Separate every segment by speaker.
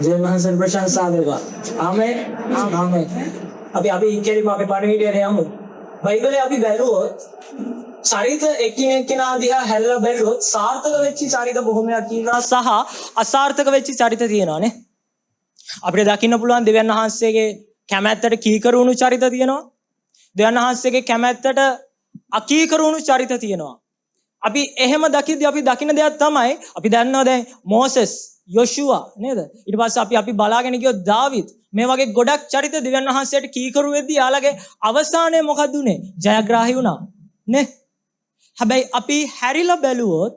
Speaker 1: ජය මහන්සන් ප්‍රශංසා වේවා. ආමේන්. ආමේන්. අපි ඉක්කේරි අපේ පරිවිඩයට යමු. බයිබලයේ අපි බැලුවොත් චරිත එකිනෙකා දිහා හැල්ලා බැලුවොත් සාර්ථක වෙච්ච චරිත බොහොමයක් තියෙනවා සහ අසාර්ථක වෙච්ච චරිත තියෙනවානේ. අපිට දකින්න පුළුවන් දෙවියන් වහන්සේගේ කැමැත්තට කීකරු වුණු චරිත තියෙනවා. දෙවියන් වහන්සේගේ කැමැත්තට අකීකරු වුණු චරිත තියෙනවා. අපි එහෙම දකිද්දී අපි දකින්න දෙයක් තමයි අපි දන්නවා දැන් මෝසෙස්, යොෂුවා නේද? ඊට පස්සේ අපි බලාගෙන ගියොත් දාවිද් මේ වගේ ගොඩක් චරිත දෙවියන් වහන්සේට කීකරු වෙද්දී යාළගේ අවසානය මොකක්ද උනේ? ජයග්‍රාහී වුණා නේ. හැබැයි අපි හැරිලා බැලුවොත්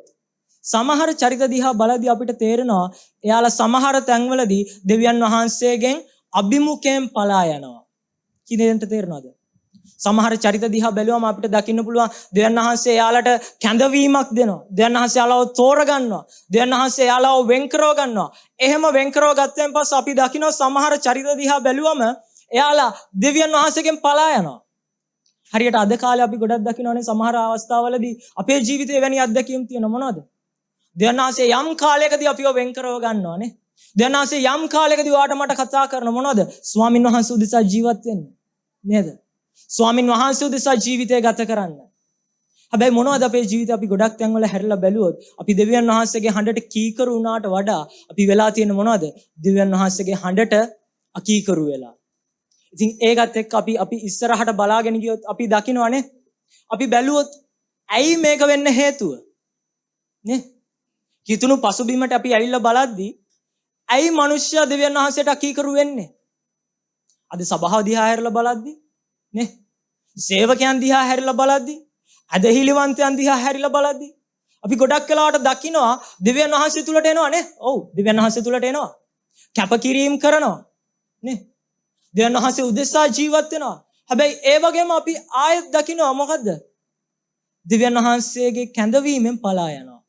Speaker 1: සමහර චරිත දිහා බලද්දී අපිට තේරෙනවා එයාලා සමහර තැන්වලදී දෙවියන් වහන්සේගෙන් අභිමුඛයෙන් පලා යනවා. කිනෙන්ට තේරෙනවද? සමහර චරිත දිහා බැලුවම අපිට දකින්න පුළුවන් දෙවියන් වහන්සේ එයාලට කැඳවීමක් දෙනවා. දෙවියන් වහන්සේ එයාලව තෝරගන්නවා. දෙවියන් වහන්සේ එයාලව වෙන් කරව ගන්නවා. එහෙම වෙන් කරව ගත්තෙන් පස්සේ අපි දකින්න සමහර චරිත දිහා බැලුවම එයාලා දෙවියන් වහන්සේගෙන් පලා යනවා. හරියට අද කාලේ අපි ගොඩක් දකින්නෝනේ සමහර අවස්ථාවලදී අපේ ජීවිතේ වැනි අත්දැකීම් තියෙන මොනවද? දෙවියන් වහන්සේ යම් කාලයකදී අපිව වෙන් කරව ගන්නවානේ. දෙවියන් වහන්සේ යම් කාලයකදී වාට මට කතා කරන මොනවද? ස්වාමින් වහන්සේ උදෙසා ජීවත් වෙන්න. නේද? ස්වාමින් වහන්සේ උදෙසා ජීවිතය ගත කරන්න. හැබැයි මොනවද අපේ ජීවිතේ අපි ගොඩක් තැන්වල හැරිලා බැලුවොත් අපි දෙවියන් වහන්සේගේ හඬට කීකරු වුණාට වඩා අපි වෙලා තියෙන මොනවද? දෙවියන් වහන්සේගේ හඬට අකීකරු වෙලා. ඉතින් ඒකත් එක්ක අපි ඉස්සරහට බලාගෙන ගියොත් අපි දකින්නවනේ. අපි බැලුවොත් ඇයි මේක වෙන්න හේතුව? නේ? කිතුණු පසුබිමට අපි ඇවිල්ලා බලද්දී ඇයි මිනිස්සු දෙවියන් වහන්සේට අකීකරු වෙන්නේ? අද සභාව දිහා හැරිලා බලද්දී නේ? සේවකයන් දිහා හැරිලා බලද්දී, අදහිලිවන්තයන් දිහා හැරිලා බලද්දී අපි ගොඩක් වෙලාවට දකිනවා දෙවියන් වහන්සේ තුලට එනවා නේ? ඔව්, දෙවියන් වහන්සේ තුලට එනවා. කැපකිරීම කරනවා නේ? දෙවියන් වහන්සේ උදෙසා ජීවත් වෙනවා. හැබැයි ඒ වගේම අපි ආයෙත් දකිනවා මොකද්ද? දෙවියන් වහන්සේගේ කැඳවීමෙන් පලා යනවා.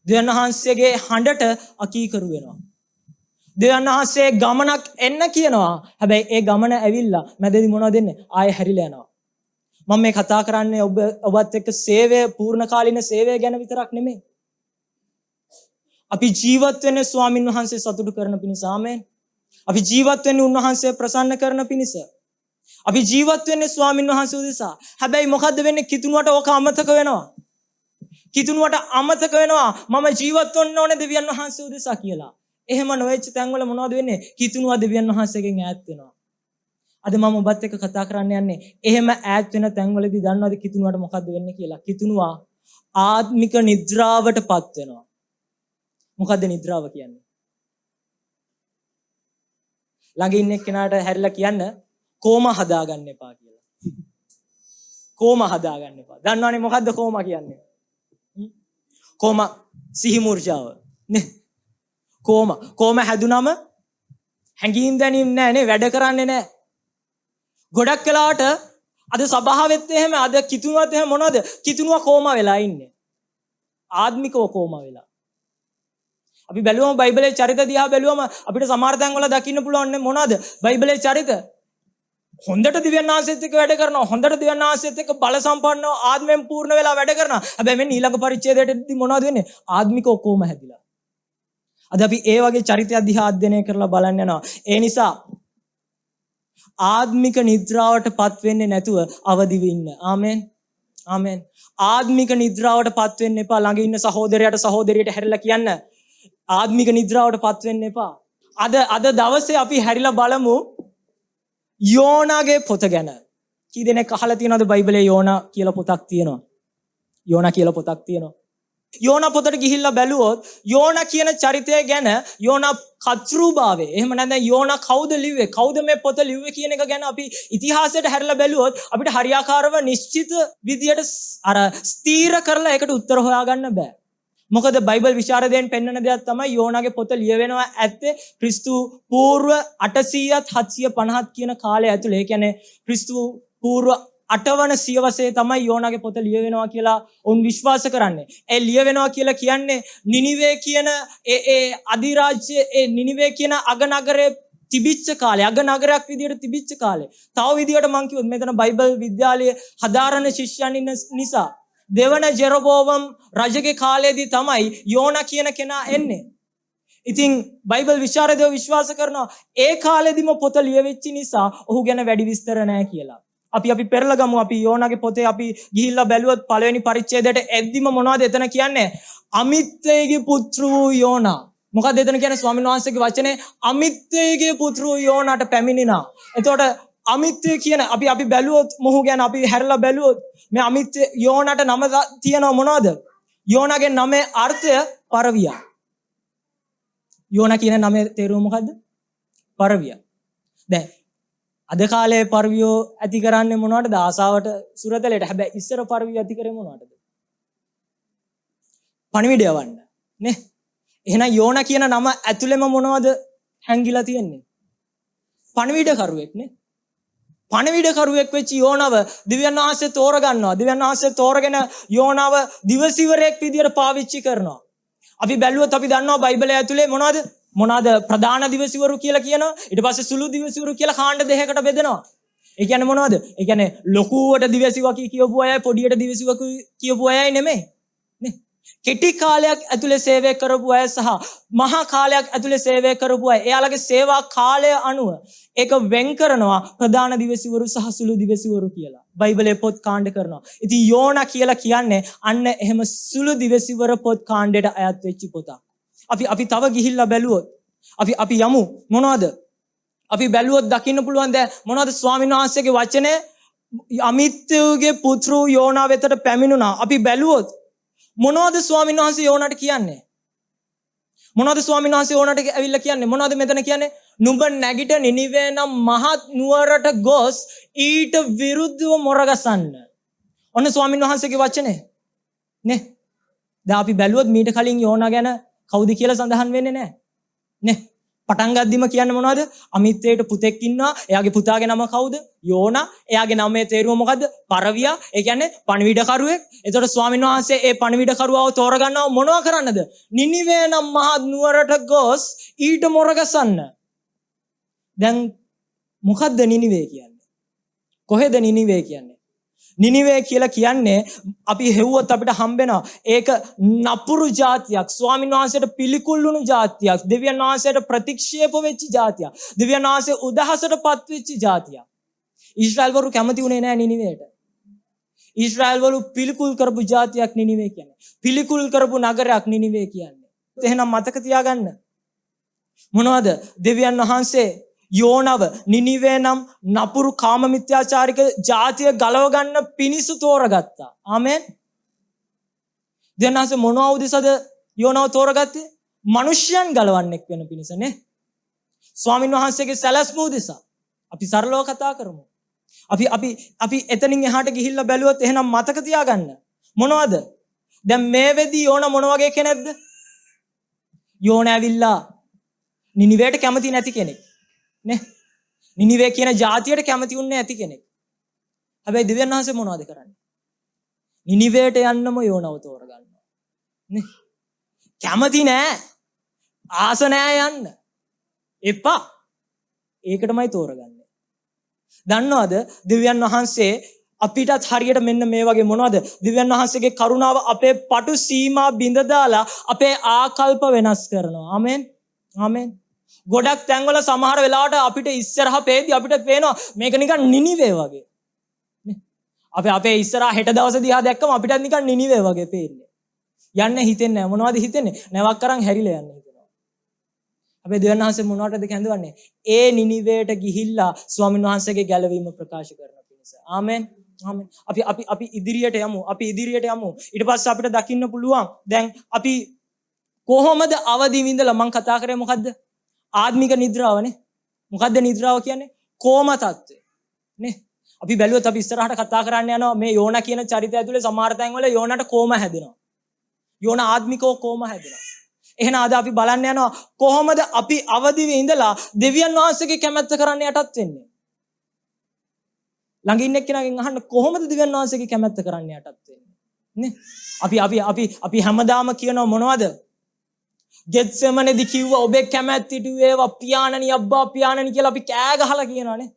Speaker 1: දෙවියන් වහන්සේගේ හඬට අකීකරු වෙනවා. දෙවියන් වහන්සේ ගමනක් එන්න කියනවා. හැබැයි ඒ ගමන ඇවිල්ලා මැදදී මොනවද වෙන්නේ? ආයෙ හැරිලා යනවා. මම මේ කතා කරන්නේ ඔබත් එක්ක සේවය, පූර්ණ කාලීන සේවය ගැන විතරක් නෙමෙයි. අපි ජීවත් වෙන්නේ ස්වාමින් වහන්සේ සතුටු කරන පිණිස. ආමේන්. අපි ජීවත් වෙන්නේ උන්වහන්සේ ප්‍රසන්න කරන පිණිස. අපි ජීවත් වෙන්නේ ස්වාමින් වහන්සේ උදෙසා. හැබැයි මොකද්ද වෙන්නේ? කිතුණුවට ඕක අමතක වෙනවා. කිතුණුවට අමතක වෙනවා මම ජීවත් වෙන්න ඕනේ දෙවියන් වහන්සේ උදෙසා කියලා. එහෙම නොවෙච්ච තැන්වල මොනවද වෙන්නේ? කිතුණුව දෙවියන් වහන්සේගෙන් ඈත් වෙනවා. අද මම ඔබත් එක්ක කතා කරන්න යන්නේ එහෙම ඈත් වෙන තැන්වලදී දන්නවද කිතුණුවට මොකද්ද වෙන්නේ කියලා? කිතුණුව ආත්මික නිද්‍රාවටපත් වෙනවා. මොකද්ද නිද්‍රාව කියන්නේ? ළඟ ඉන්න කෙනාට හැරිලා කියන්න කෝම හදාගන්න එපා කියලා. කෝම හදාගන්න එපා. දන්නවනේ මොකද්ද කෝම කියන්නේ? කෝම සිහි මූර්ජාව නේ? කෝම හැදුනම හැංගීම් දැනීම් නැහැ නේ, වැඩ කරන්නේ නැහැ. ගොඩක් වෙලාවට අද සභාවෙත් එහෙම, අද කිතුණුවත් එහෙම මොනවද? කිතුණුව කෝම වෙලා ඉන්නේ. ආත්මිකව කෝම වෙලා. අපි බැලුවම බයිබලයේ චරිත දිහා බැලුවම අපිට සමහර තැන්වල දකින්න පුළුවන් මොනවද? බයිබලයේ චරිත හොඳට දිව්‍යන් වහන්සේත් එක්ක වැඩ කරනවා. හොඳට දිව්‍යන් වහන්සේත් එක්ක බල සම්පන්නව ආත්මයෙන් පූර්ණ වෙලා වැඩ කරනවා. හැබැයි මේ ඊළඟ පරිච්ඡේදයේදී මොනවද වෙන්නේ? ආත්මිකව කෝම හැදිලා. අද අපි ඒ වගේ චරිතයක් දිහා අධ්‍යයනය කරලා බලන්න යනවා. ඒ නිසා ආත්මික නිද්‍රාවටපත් වෙන්නේ නැතුව අවදිව ඉන්න. ආමෙන්. ආමෙන්. ආත්මික නිද්‍රාවටපත් වෙන්න එපා. ළඟ ඉන්න සහෝදරයාට සහෝදරියට හැරිලා කියන්න ආත්මික නිද්‍රාවටපත් වෙන්න එපා. අද දවසේ අපි හැරිලා බලමු යෝනාගේ පොත ගැන. කී දෙනෙක් අහලා තියෙනවද බයිබලයේ යෝනා කියලා පොතක් තියෙනවා? යෝනා කියලා පොතක් තියෙනවා. යෝනා පොතට ගිහිල්ලා බැලුවොත් යෝනා කියන චරිතය ගැන, යෝනා කතෘභාවය, එහෙම නැත්නම් යෝනා කවුද ලිව්වේ, කවුද මේ පොත ලිව්වේ කියන එක ගැන අපි ඉතිහාසයට හැරිලා බැලුවොත් අපිට හරියාකාරව නිශ්චිත විදියට අර ස්ථීර කරලා ඒකට උත්තර හොයාගන්න බෑ. මොකද බයිබල් විශාරදයන් පෙන්වන දෙයක් තමයි යෝනාගේ පොත ලියවෙනවා ඇත්තේ ක්‍රිස්තු පූර්ව 800ත් 750ත් කියන කාලය ඇතුළේ. ඒ කියන්නේ ක්‍රිස්තු පූර්ව 8 වන සියවසේ තමයි යෝනාගේ පොත ලියවෙනවා කියලා උන් විශ්වාස කරන්නේ. ඒ ලියවෙනවා කියලා කියන්නේ නිනිවේ කියන ඒ අධිරාජ්‍ය, ඒ නිනිවේ කියන අගනගරේ තිබිච්ච කාලේ, අගනගරයක් විදියට තිබිච්ච කාලේ. තව විදියට මම කිව්වොත් මෙතන බයිබල් විද්‍යාලයේ හදාරන ශිෂ්‍යයන් ඉන්න නිසා දෙවන ජෙරොබෝවම් රජගේ කාලයේදී තමයි යෝනා කියන කෙනා එන්නේ. ඉතින් බයිබල් විශාරදයෝ විශ්වාස කරනවා ඒ කාලෙදිම පොත ලියවෙච්ච නිසා ඔහු ගැන වැඩි විස්තර නැහැ කියලා. අපි පෙරලා ගමු. අපි යෝනාගේ පොතේ අපි ගිහිල්ලා බැලුවොත් පළවෙනි පරිච්ඡේදයට එද්දිම මොනවද එතන කියන්නේ? අමිත්තේගේ පුත්‍ර වූ යෝනා. මොකක්ද එතන කියන්නේ? ස්වාමීන් වහන්සේගේ වචනේ අමිත්තේගේ පුත්‍ර වූ යෝනාට පැමිණිනා. එතකොට අමිත්තේ කියන අපි බැලුවොත් මොහු ගැන අපි හැරලා බැලුවොත් මේ අමිත්තේ යෝනාට නම තියෙනව මොනවද? යෝනාගේ නමේ අර්ථය පරවියා. යෝනා කියන නමේ තේරුම මොකද්ද? පරවියා. දැන් අද කාලේ පරවියෝ ඇති කරන්නේ මොනවටද? ආසාවට සුරතලයට. හැබැයි ඉස්සර පරවියෝ ඇති කරේ මොනවටද? පණිවිඩය යවන්න. නේ? එහෙනම් යෝනා කියන නම ඇතුළෙම මොනවද හැංගිලා තියෙන්නේ? පණිවිඩකරුවෙක් නේ. පණිවිඩකරුවෙක් වෙච්ච යෝනාව දිව්‍යන් වහන්සේ තෝරගන්නවා. දිව්‍යන් වහන්සේ තෝරගෙන යෝනාව දිවසිවරයෙක් විදියට පාවිච්චි කරනවා. අපි බැලුවොත් අපි දන්නවා බයිබලයේ ඇතුලේ මොනවද ප්‍රධාන දිවසිවරු කියලා කියනවා. ඊට පස්සේ සුළු දිවසිවරු කියලා කාණ්ඩ දෙකකට බෙදෙනවා. ඒ කියන්නේ මොනවද? ඒ කියන්නේ ලොකුවට දිවසිවකී කියපු අයයි පොඩියට දිවසිවකී කියපු අයයි නෙමෙයි. නේ? කෙටි කාලයක් ඇතුලේ සේවය කරපු අය සහ මහා කාලයක් ඇතුලේ සේවය කරපු අය. එයාලගේ සේවා කාලය අනුව ඒක වෙන් කරනවා ප්‍රධාන දිවසිවරු සහ සුළු දිවසිවරු කියලා. බයිබලයේ පොත් කාණ්ඩ කරනවා. ඉතින් යෝනා කියලා කියන්නේ අන්න එහෙම සුළු දිවසිවර පොත් කාණ්ඩයට අයත් වෙච්ච පොතක්. අපි තව ගිහිල්ලා බැලුවොත් අපි යමු මොනවද? අපි බැලුවොත් දකින්න පුළුවන් දැන් මොනවද ස්වාමීන් වහන්සේගේ වචනේ අමිත්‍යගේ පුත්‍ර යෝනා වෙතට පැමිණුණා. අපි බැලුවොත් මොනවද ස්වාමීන් වහන්සේ යෝනාට කියන්නේ? මොනවද ස්වාමීන් වහන්සේ යෝනාට ඇවිල්ලා කියන්නේ? මොනවද මෙතන කියන්නේ? නුඹ නැගිට නිනිවේ නම් මහත් නුවරට ගොස් ඊට විරුද්ධව මොරගසන්න. ඔන්න ස්වාමීන් වහන්සේගේ වචනේ. නේ? දැන් අපි බැලුවොත් මීට කලින් යෝනා ගැන කවුද කියලා සඳහන් වෙන්නේ නැහැ. නේ? පටන් ගද්දිම කියන්නේ මොනවද? අමිත්තේට පුතෙක් ඉන්නවා. එයාගේ පුතාගේ නම කවුද? යෝනා. එයාගේ නමේ තේරුම මොකද්ද? පරවියා. ඒ කියන්නේ පණිවිඩකරුවෙක්. එතකොට ස්වාමීන් වහන්සේ ඒ පණිවිඩකරුවව තෝරගන්නව මොනවා කරන්නද? නිනිවේ නම් මහත් නුවරට ගොස් ඊට මොරගසන්න. දැන් මොකද්ද නිනිවේ කියන්නේ? කොහෙද නිනිවේ කියන්නේ? නිනිවේ කියලා කියන්නේ අපි හෙව්වොත් අපිට හම්බෙනවා. ඒක නපුරු జాතියක්. ස්වාමීන් වහන්සේට පිළිකුල් වුණු జాතියක්. දෙවියන් වහන්සේට ප්‍රතික්ෂේප වෙච්ච జాතියක්. දෙවියන් වහන්සේ උදහසටපත් වෙච්ච జాතියක්. ඊශ්‍රායල් වරු කැමති උනේ නැහැ නිනිවේට. ඊශ්‍රායල් වරු පිළිකුල් කරපු జాතියක් නිනිවේ කියන්නේ. පිළිකුල් කරපු නගරයක් නිනිවේ කියන්නේ. එහෙනම් මතක තියාගන්න. මොනවද? දෙවියන් වහන්සේ යෝනව නිනිවේ නම් නපුරු කාම මිත්‍යාචාරික ජාතිය ගලව ගන්න පිණිස තෝරගත්තා. ආමෙන්. දෙන්නාසේ මොනවා උදෙසද යෝනව තෝරගත්තේ? මිනිස්යන් ගලවන්නෙක් වෙන පිණිස නේ. ස්වාමින් වහන්සේගේ සැලැස්ම උදෙසා. අපි සරලව කතා කරමු. අපි එතනින් එහාට ගිහිල්ලා බැලුවොත් එහෙනම් මතක තියාගන්න. මොනවද? දැන් මේ වෙද්දී යෝන මොන වගේ කෙනෙක්ද? යෝන ඇවිල්ලා නිනිවේට කැමති නැති කෙනෙක්. නේ? නිනිවේ කියන ජාතියට කැමති උන්නේ නැති කෙනෙක්. හැබැයි දෙවියන් වහන්සේ මොනවද කරන්නේ? නිනිවේට යන්නම යෝනව තෝරගන්නවා. නේ? කැමති නෑ. ආස නෑ යන්න. එපා. ඒකටමයි තෝරගන්නේ. දන්නවද? දෙවියන් වහන්සේ අපිටත් හරියට මෙන්න මේ වගේ මොනවද? දෙවියන් වහන්සේගේ කරුණාව අපේ පටු සීමා බිඳ දාලා අපේ ආකල්ප වෙනස් කරනවා. ආමෙන්. ආමෙන්. ගොඩක් තැන්වල සමහර වෙලාවට අපිට ඉස්සරහා පේද්දි අපිට පේනවා මේක නිකන් නිනිවේ වගේ. නේ? අපේ ඉස්සරහා හෙට දවස දිහා දැක්කම අපිටත් නිකන් නිනිවේ වගේ පේන්නේ. යන්න හිතෙන්නේ නැහැ. මොනවද හිතෙන්නේ? නැවක් අරන් හැරිලා යන්න හිතෙනවා. අපේ දෙවියන් වහන්සේ මොනවටද කැඳවන්නේ? ඒ නිනිවේට ගිහිල්ලා ස්වාමීන් වහන්සේගේ ගැලවීම ප්‍රකාශ කරන පිණිස. ආමෙන්. ආමෙන්. අපි ඉදිරියට යමු. ඊට පස්සේ අපිට දකින්න පුළුවන් දැන් අපි කොහොමද අවදි විඳලා මම කතා කරේ මොකද්ද? ආත්මික නිද්‍රාවනේ. මොකද්ද නිද්‍රාව කියන්නේ? කෝම තත්ත්වය. නේ? අපි බැලුවොත් අපි ඉස්සරහට කතා කරන්න යනවා මේ යෝනා කියන චරිතය ඇතුලේ සමහර තැන්වල යෝනාට කෝම හැදෙනවා. යෝනා ආත්මිකව කෝම හැදෙනවා. එහෙනම් අද අපි බලන්න යනවා කොහොමද අපි අවදි වෙඳලා දෙවියන් වහන්සේගේ කැමැත්ත කරන්න යටත් වෙන්නේ. ළඟ ඉන්න එක්කෙනාගෙන් අහන්න කොහොමද දෙවියන් වහන්සේගේ කැමැත්ත කරන්න යටත් වෙන්නේ. නේ? අපි හැමදාම කියනවා මොනවද? ගෙත්සෙමනේදී කිව්වා ඔබේ කැමැත්ත ඉටු වේවා පියාණනි අබ්බා පියාණනි කියලා අපි කෑ ගහලා කියනවානේ.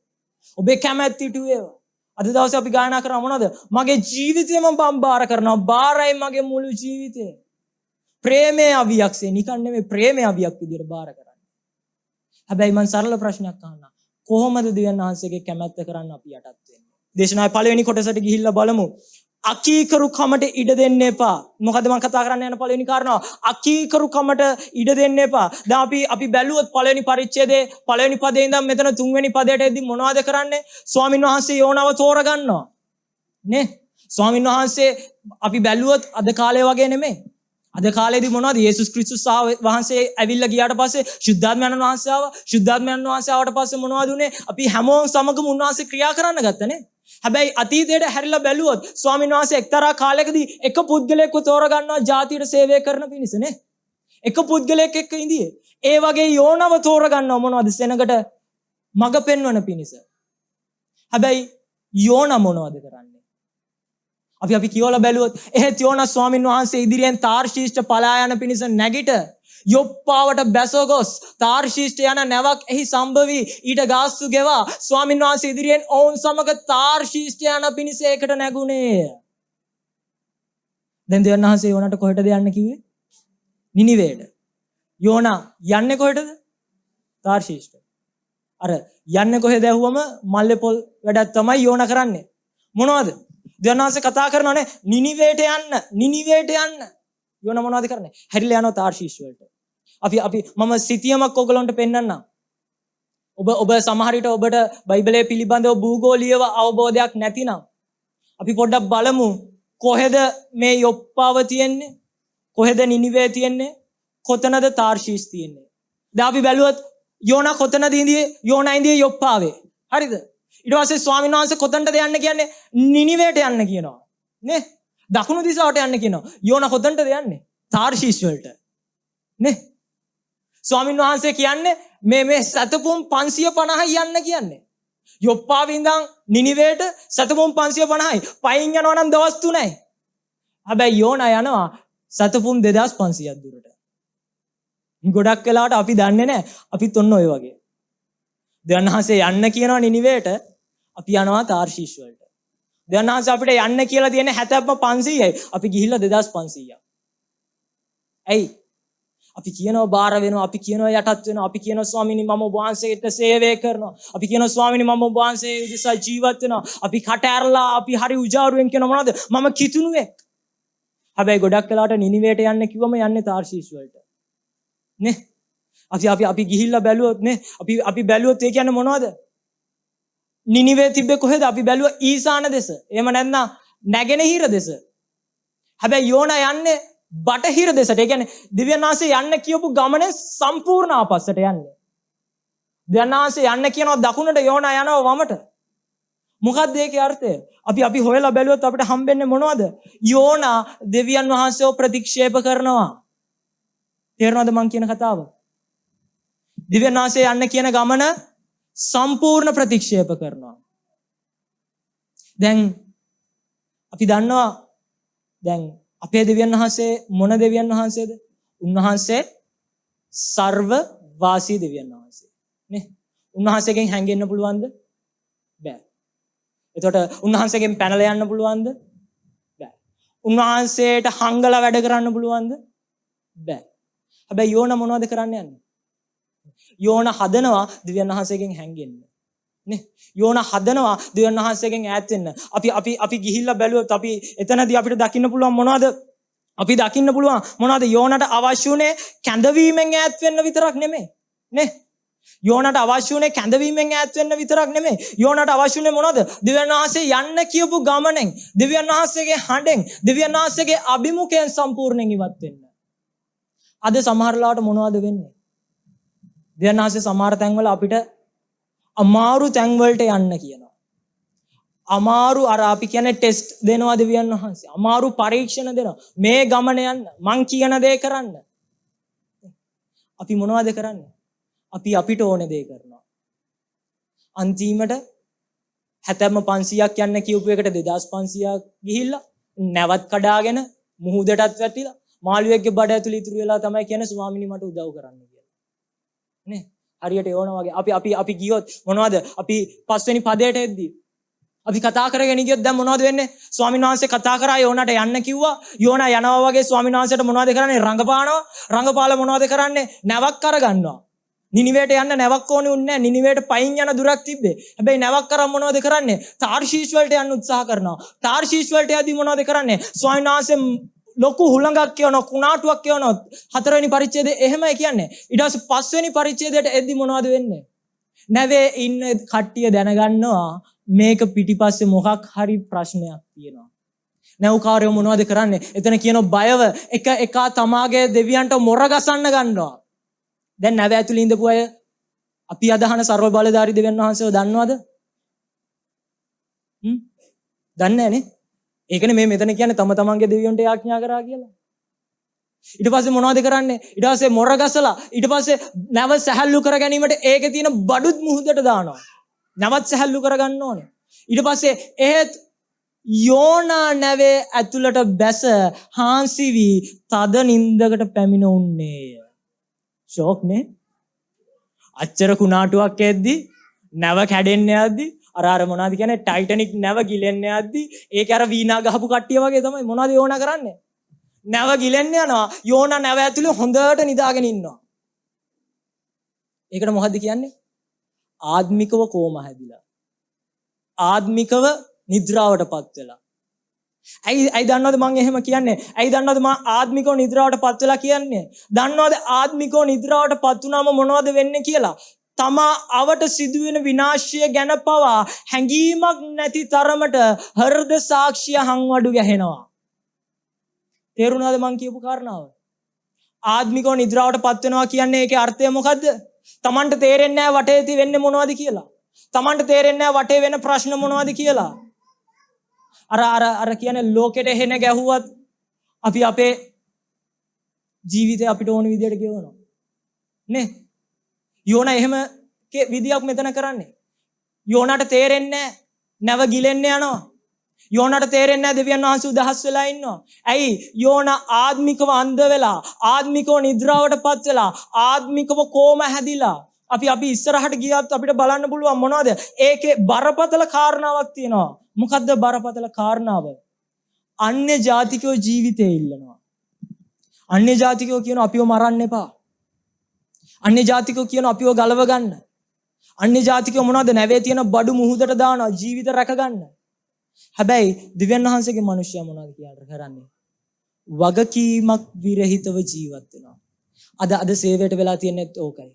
Speaker 1: ඔබේ කැමැත්ත ඉටු වේවා. අද දවසේ අපි ගායනා කරනවා මොනවද? මගේ ජීවිතයම බම්බාර කරනවා. බාරයි මගේ මුළු ජීවිතේ. ප්‍රේමයේ අවියක්සේ නිකන් නෙමෙයි ප්‍රේමයේ අවියක් විදියට බාර කරන්නේ. හැබැයි මම සරල ප්‍රශ්නයක් අහන්න. කොහොමද දෙවියන් වහන්සේගේ කැමැත්ත කරන්න අපි යටත් වෙන්නේ? දේශනාවේ පළවෙනි කොටසට ගිහිල්ලා බලමු. අකීකරු කමට ඉඩ දෙන්න එපා. මොකද මම කතා කරන්න යන පළවෙනි කාරණාව. අකීකරු කමට ඉඩ දෙන්න එපා. දැන් අපි බැලුවොත් පළවෙනි පරිච්ඡේදයේ පළවෙනි පදේ ඉඳන් මෙතන තුන්වෙනි පදයට එද්දි මොනවද කරන්නේ? ස්වාමීන් වහන්සේ යෝනාව තෝරගන්නවා. නේ? ස්වාමීන් වහන්සේ අපි බැලුවොත් අද කාලේ වගේ නෙමෙයි. අද කාලේදී මොනවද? යේසුස් ක්‍රිස්තුස් වහන්සේ ඇවිල්ලා ගියාට පස්සේ ශුද්ධාත්මයන් වහන්සේ ආවා. ශුද්ධාත්මයන් වහන්සේ ආවට පස්සේ මොනවද උනේ? අපි හැමෝම සමගම උන්වහන්සේ ක්‍රියා කරන්න ගත්තනේ. හැබැයි අතීතයට හැරිලා බැලුවොත් ස්වාමීන් වහන්සේ එක්තරා කාලයකදී එක පුද්ගලයෙක්ව තෝරගන්නවා ජාතියට සේවය කරන පිණිස නේ. එක පුද්ගලයෙක් එක්ක ඉඳියේ. ඒ වගේ යෝනව තෝරගන්නව මොනවද? සෙනඟට මඟ පෙන්වන පිණිස. හැබැයි යෝන මොනවද කරන්නේ? අපි කියවලා බැලුවොත් එහෙත් යෝනා ස්වාමීන් වහන්සේ ඉදිරියෙන් තාර්ෂීෂ්ට පලා යන පිණිස නැගිට යොප්පාවට බැසගොස් තාර්ෂීෂ්ට යන නැවක් එහි සම්භවි ඊට ගාස්තු ගෙවා ස්වාමීන් වහන්සේ ඉදිරියෙන් ඔවුන් සමග තාර්ෂීෂ්ට යන පිණිස ඒකට නැගුණේ. දැන් දෙවියන් වහන්සේ යෝනාට කොහෙටද යන්න කිව්වේ? නිනිවේට. යෝනා යන්නේ කොහෙටද? තාර්ෂීෂ්ට. අර යන්නේ කොහෙද ඇහුවම මල්ලේ පොල් වැඩක් තමයි යෝනා කරන්නේ. මොනවද? දෙවියන් වහන්සේ කතා කරනවානේ නිනිවේට යන්න. යෝනා මොනවද කරන්නේ? හැරිලා යනවා තාර්ෂීෂ් වලට. අපි මම සිතියමක් ඔයගලන්ට පෙන්නන්නම්. ඔබ සමහර විට ඔබට බයිබලයේ පිළිබඳව භූගෝලීයව අවබෝධයක් නැතිනම් අපි පොඩ්ඩක් බලමු කොහෙද මේ යොප්පාව තියෙන්නේ? කොහෙද නිනිවේ තියෙන්නේ? කොතනද තාර්ෂීෂ් තියෙන්නේ? දැන් අපි බැලුවොත් යෝනා කොතනද ඉඳියේ? යෝනා ඉඳියේ යොප්පාවේ. හරිද? ඊට පස්සේ ස්වාමීන් වහන්සේ කොතනටද යන්න කියන්නේ? නිනිවේට යන්න කියනවා. නේ? දකුණු දිශාවට යන්න කියනවා. යෝනා කොතනටද යන්නේ? තාර්ෂීෂ් වලට. නේ? ස්වාමීන් වහන්සේ කියන්නේ මේ සතපුම් 550යි යන්න කියන්නේ. යොප්පාවේ ඉඳන් නිනිවේට සතපුම් 550යි. පයින් යනවා නම් දවස් 3යි. හැබැයි යෝනා යනවා සතපුම් 2500ක් දුරට. ගොඩක් වෙලාවට අපි දන්නේ නැහැ. අපිත් ඔන්න ඔය වගේ. දෙවියන් වහන්සේ යන්න කියනවා නිනිවේට. අපි යනවා තාර්ෂීෂ් වලට. දෙවියන් වහන්සේ අපිට යන්න කියලා තියෙන්නේ 7500යි. අපි ගිහිල්ලා 2500ක්. ඇයි? අපි කියනවා බාර වෙනවා, අපි කියනවා යටත් වෙනවා, අපි කියනවා ස්වාමීනි මම ඔබ වහන්සේට සේවය කරනවා. අපි කියනවා ස්වාමීනි මම ඔබ වහන්සේ උදෙසා ජීවත් වෙනවා. අපි කට ඇරලා අපි හරි උජාරුවෙන් කියන මොනවද? මම කිතුණුවෙක්. හැබැයි ගොඩක් වෙලාවට නිනිවේට යන්න කිව්වම යන්නේ තාර්ෂීෂ් වලට. නේ? අපි ගිහිල්ලා බැලුවොත් නේ අපි බැලුවොත් ඒ කියන්නේ මොනවද? නිනිවේ තිබ්බේ කොහෙද? අපි බැලුවා ඊසාන දෙස. එහෙම නැත්නම් නැගෙනහිර දෙස. හැබැයි යෝනා යන්නේ බටහිර දෙසට. ඒ කියන්නේ දිව්‍යන් වහන්සේ යන්න කියපු ගමනේ සම්පූර්ණ ආපස්සට යන්නේ. දිව්‍යන් වහන්සේ යන්න කියනවා දකුණට, යෝනා යනවා වමට. මොකක්ද ඒකේ අර්ථය? අපි හොයලා බැලුවොත් අපිට හම්බෙන්නේ මොනවද? යෝනා දෙවියන් වහන්සේව ප්‍රතික්ෂේප කරනවා. තේරෙනවද මං කියන කතාව? දිව්‍යන් වහන්සේ යන්න කියන ගමන සම්පූර්ණ ප්‍රතික්ෂේප කරනවා. දැන් අපි දන්නවා දැන් අපේ දෙවියන් වහන්සේ මොන දෙවියන් වහන්සේද? උන්වහන්සේ සර්ව වාසී දෙවියන් වහන්සේ. නේ? උන්වහන්සේගෙන් හැංගෙන්න පුළුවන්ද? බෑ. එතකොට උන්වහන්සේගෙන් පැනලා යන්න පුළුවන්ද? බෑ. උන්වහන්සේට හංගලා වැඩ කරන්න පුළුවන්ද? බෑ. හැබැයි යෝනා මොනවද කරන්න යන්නේ? යෝනා හදනවා දෙවියන් වහන්සේගෙන් හැංගෙන්න. නේ? යෝනා හදනවා දෙවියන් වහන්සේගෙන් ඈත් වෙන්න. අපි ගිහිල්ලා බැලුවොත් අපි එතනදී අපිට දකින්න පුළුවන් මොනවද? අපි දකින්න පුළුවන් මොනවද? යෝනාට අවශ්‍ය උනේ කැඳවීමෙන් ඈත් වෙන්න විතරක් නෙමෙයි. නේ? යෝනාට අවශ්‍ය උනේ කැඳවීමෙන් ඈත් වෙන්න විතරක් නෙමෙයි. යෝනාට අවශ්‍ය උනේ මොනවද? දෙවියන් වහන්සේ යන්න කියපු ගමනෙන්, දෙවියන් වහන්සේගේ හඬෙන්, දෙවියන් වහන්සේගේ අභිමුඛයෙන් සම්පූර්ණයෙන් ඉවත් වෙන්න. අද සමහරලාට මොනවද වෙන්නේ? දෙවියන් වහන්සේ සමහර තැන්වල අපිට අමාරු තැන්වලට යන්න කියනවා. අමාරු අර අපි කියන්නේ ටෙස්ට් දෙනවා දෙවියන් වහන්සේ. අමාරු පරීක්ෂණ දෙනවා. මේ ගමන යන්න, මං කියන දේ කරන්න. අපි මොනවද කරන්නේ? අපි අපිට ඕනේ දේ කරනවා. අන්තිමට 7500ක් යන්න කියපු එකට 2500ක් ගිහිල්ලා නැවත් කඩාගෙන මුහුදටත් වැටිලා මාළුවෙක්ගේ බඩ ඇතුළේ ඉතුරු වෙලා තමයි කියන්නේ ස්වාමීනි මට උදව් කරන්න කියලා. නේ? හරියට යෝනා වගේ අපි ගියොත් මොනවද? අපි 5 වෙනි පදයට එද්දී අපි කතා කරගෙන ගියොත් දැන් මොනවද වෙන්නේ? ස්වාමීන් වහන්සේ කතා කරා යෝනාට යන්න කිව්වා. යෝනා යනවා වගේ ස්වාමීන් වහන්සේට මොනවද කරන්නේ? රංගපානවා. රංගපාල මොනවද කරන්නේ? නැවක් අරගන්නවා. නිනිවේට යන්න නැවක් ඕනේ උන්නේ නැහැ. නිනිවේට පයින් යන දුරක් තිබ්බේ. හැබැයි නැවක් කරන් මොනවද කරන්නේ? තාර්ෂීෂ් වලට යන්න උත්සාහ කරනවා. තාර්ෂීෂ් වලට යද්දි මොනවද කරන්නේ? ස්වාමීන් වහන්සේ ලොකු හුළඟක් කියනවා, කුණාටුවක් කියනවා. 4 වෙනි පරිච්ඡේදයේ එහෙමයි කියන්නේ. ඊට පස්සේ 5 වෙනි පරිච්ඡේදයට එද්දි මොනවද වෙන්නේ? නැවේ ඉන්න කට්ටිය දැනගන්නවා මේක පිටිපස්සේ මොකක් හරි ප්‍රශ්නයක් තියෙනවා. නැව්කාරයෝ මොනවද කරන්නේ? එතන කියනවා බයව එක තමාගේ දෙවියන්ට මොර ගසන්න ගන්නවා. දැන් නැව ඇතුළේ ඉඳපු අය අපි අදහන ਸਰව බලධාරී දෙවියන් වහන්සේව දන්නවද? දන්නේ නැනේ. ඒකනේ මේ මෙතන කියන්නේ තම තමන්ගේ දෙවියන්ට යාඥා කරා කියලා. ඊට පස්සේ මොනවද කරන්නේ? ඊට පස්සේ මොර ගසලා ඊට පස්සේ නැව සැහැල්ලු කර ගැනීමට ඒකේ තියෙන බඩුත් මුහුදට දානවා. නැවත් සැහැල්ලු කරගන්න ඕනේ. ඊට පස්සේ එහෙත් යෝනා නැවේ ඇතුළට බැස හාන්සි වී තද නින්දකට පැමිණ උන්නේය. ෂොක් නේ? අච්චර කුණාටුවක් එද්දි නැව කැඩෙන්න යද්දි අර මොනවද කියන්නේ ටයිටැනික් නැව ගිලෙන්න යද්දි ඒක අර වීණා ගහපු කට්ටිය වගේ තමයි. මොනවද යෝනා කරන්නේ? නැව ගිලෙන්න යනවා. යෝනා නැව ඇතුලේ හොඳට නිදාගෙන ඉන්නවා. ඒකට මොකද්ද කියන්නේ? ආත්මිකව කෝම හැදිලා. ආත්මිකව නිද්‍රාවටපත් වෙලා. ඇයි දන්නවද මම එහෙම කියන්නේ? ඇයි දන්නවද මම ආත්මිකව නිද්‍රාවටපත් වෙලා කියන්නේ? දන්නවද ආත්මිකව නිද්‍රාවටපත් වුණාම මොනවද වෙන්නේ කියලා? තමා අවට සිදුවෙන විනාශය ගැන පවා හැඟීමක් නැති තරමට හෘද සාක්ෂිය හංවඩු ගැහෙනවා. තේරුණාද මං කියපු කාරණාව? ආත්මිකව නිද්‍රාවටපත් වෙනවා කියන්නේ ඒකේ අර්ථය මොකද්ද? Tamanට තේරෙන්නේ නැහැ වටේ වෙන්නේ මොනවද කියලා. Tamanට තේරෙන්නේ නැහැ වටේ වෙන ප්‍රශ්න මොනවද කියලා. අර කියන්නේ ලෝකෙට එහෙන ගැහුවත් අපි අපේ ජීවිතේ අපිට ඕන විදියට ගෙවනවා. නේ? යෝනා එහෙම විදියක් මෙතන කරන්නේ. යෝනාට තේරෙන්නේ නැහැ නැව ගිලෙන්න යනවා. යෝනාට තේරෙන්නේ නැහැ දෙවියන් වහන්සේ උදහස් වෙලා ඉන්නවා. ඇයි? යෝනා ආත්මිකව අන්ධ වෙලා, ආත්මිකව නිද්‍රාවටපත් වෙලා, ආත්මිකව කෝම හැදිලා. අපි ඉස්සරහට ගියත් අපිට බලන්න පුළුවන් මොනවද? ඒකේ බරපතල කාරණාවක් තියෙනවා. මොකද්ද බරපතල කාරණාව? අන්‍ය ජාතිකයෝ ජීවිතේ ඉල්ලනවා. අන්‍ය ජාතිකයෝ කියනවා අපිව මරන්න එපා. අන්‍ය ජාතිකයෝ කියනවා අපිව ගලව ගන්න. අන්‍ය ජාතිකයෝ මොනවද? නැවේ තියෙන බඩු මුහුදට දානවා ජීවිත රැක ගන්න. හැබැයි දිව්‍යන් වහන්සේගේ මිනිස්සයා මොනවද කරන්නේ? වගකීමක් විරහිතව ජීවත් වෙනවා. අද සේවයට වෙලා තියෙන්නේ ඕකයි.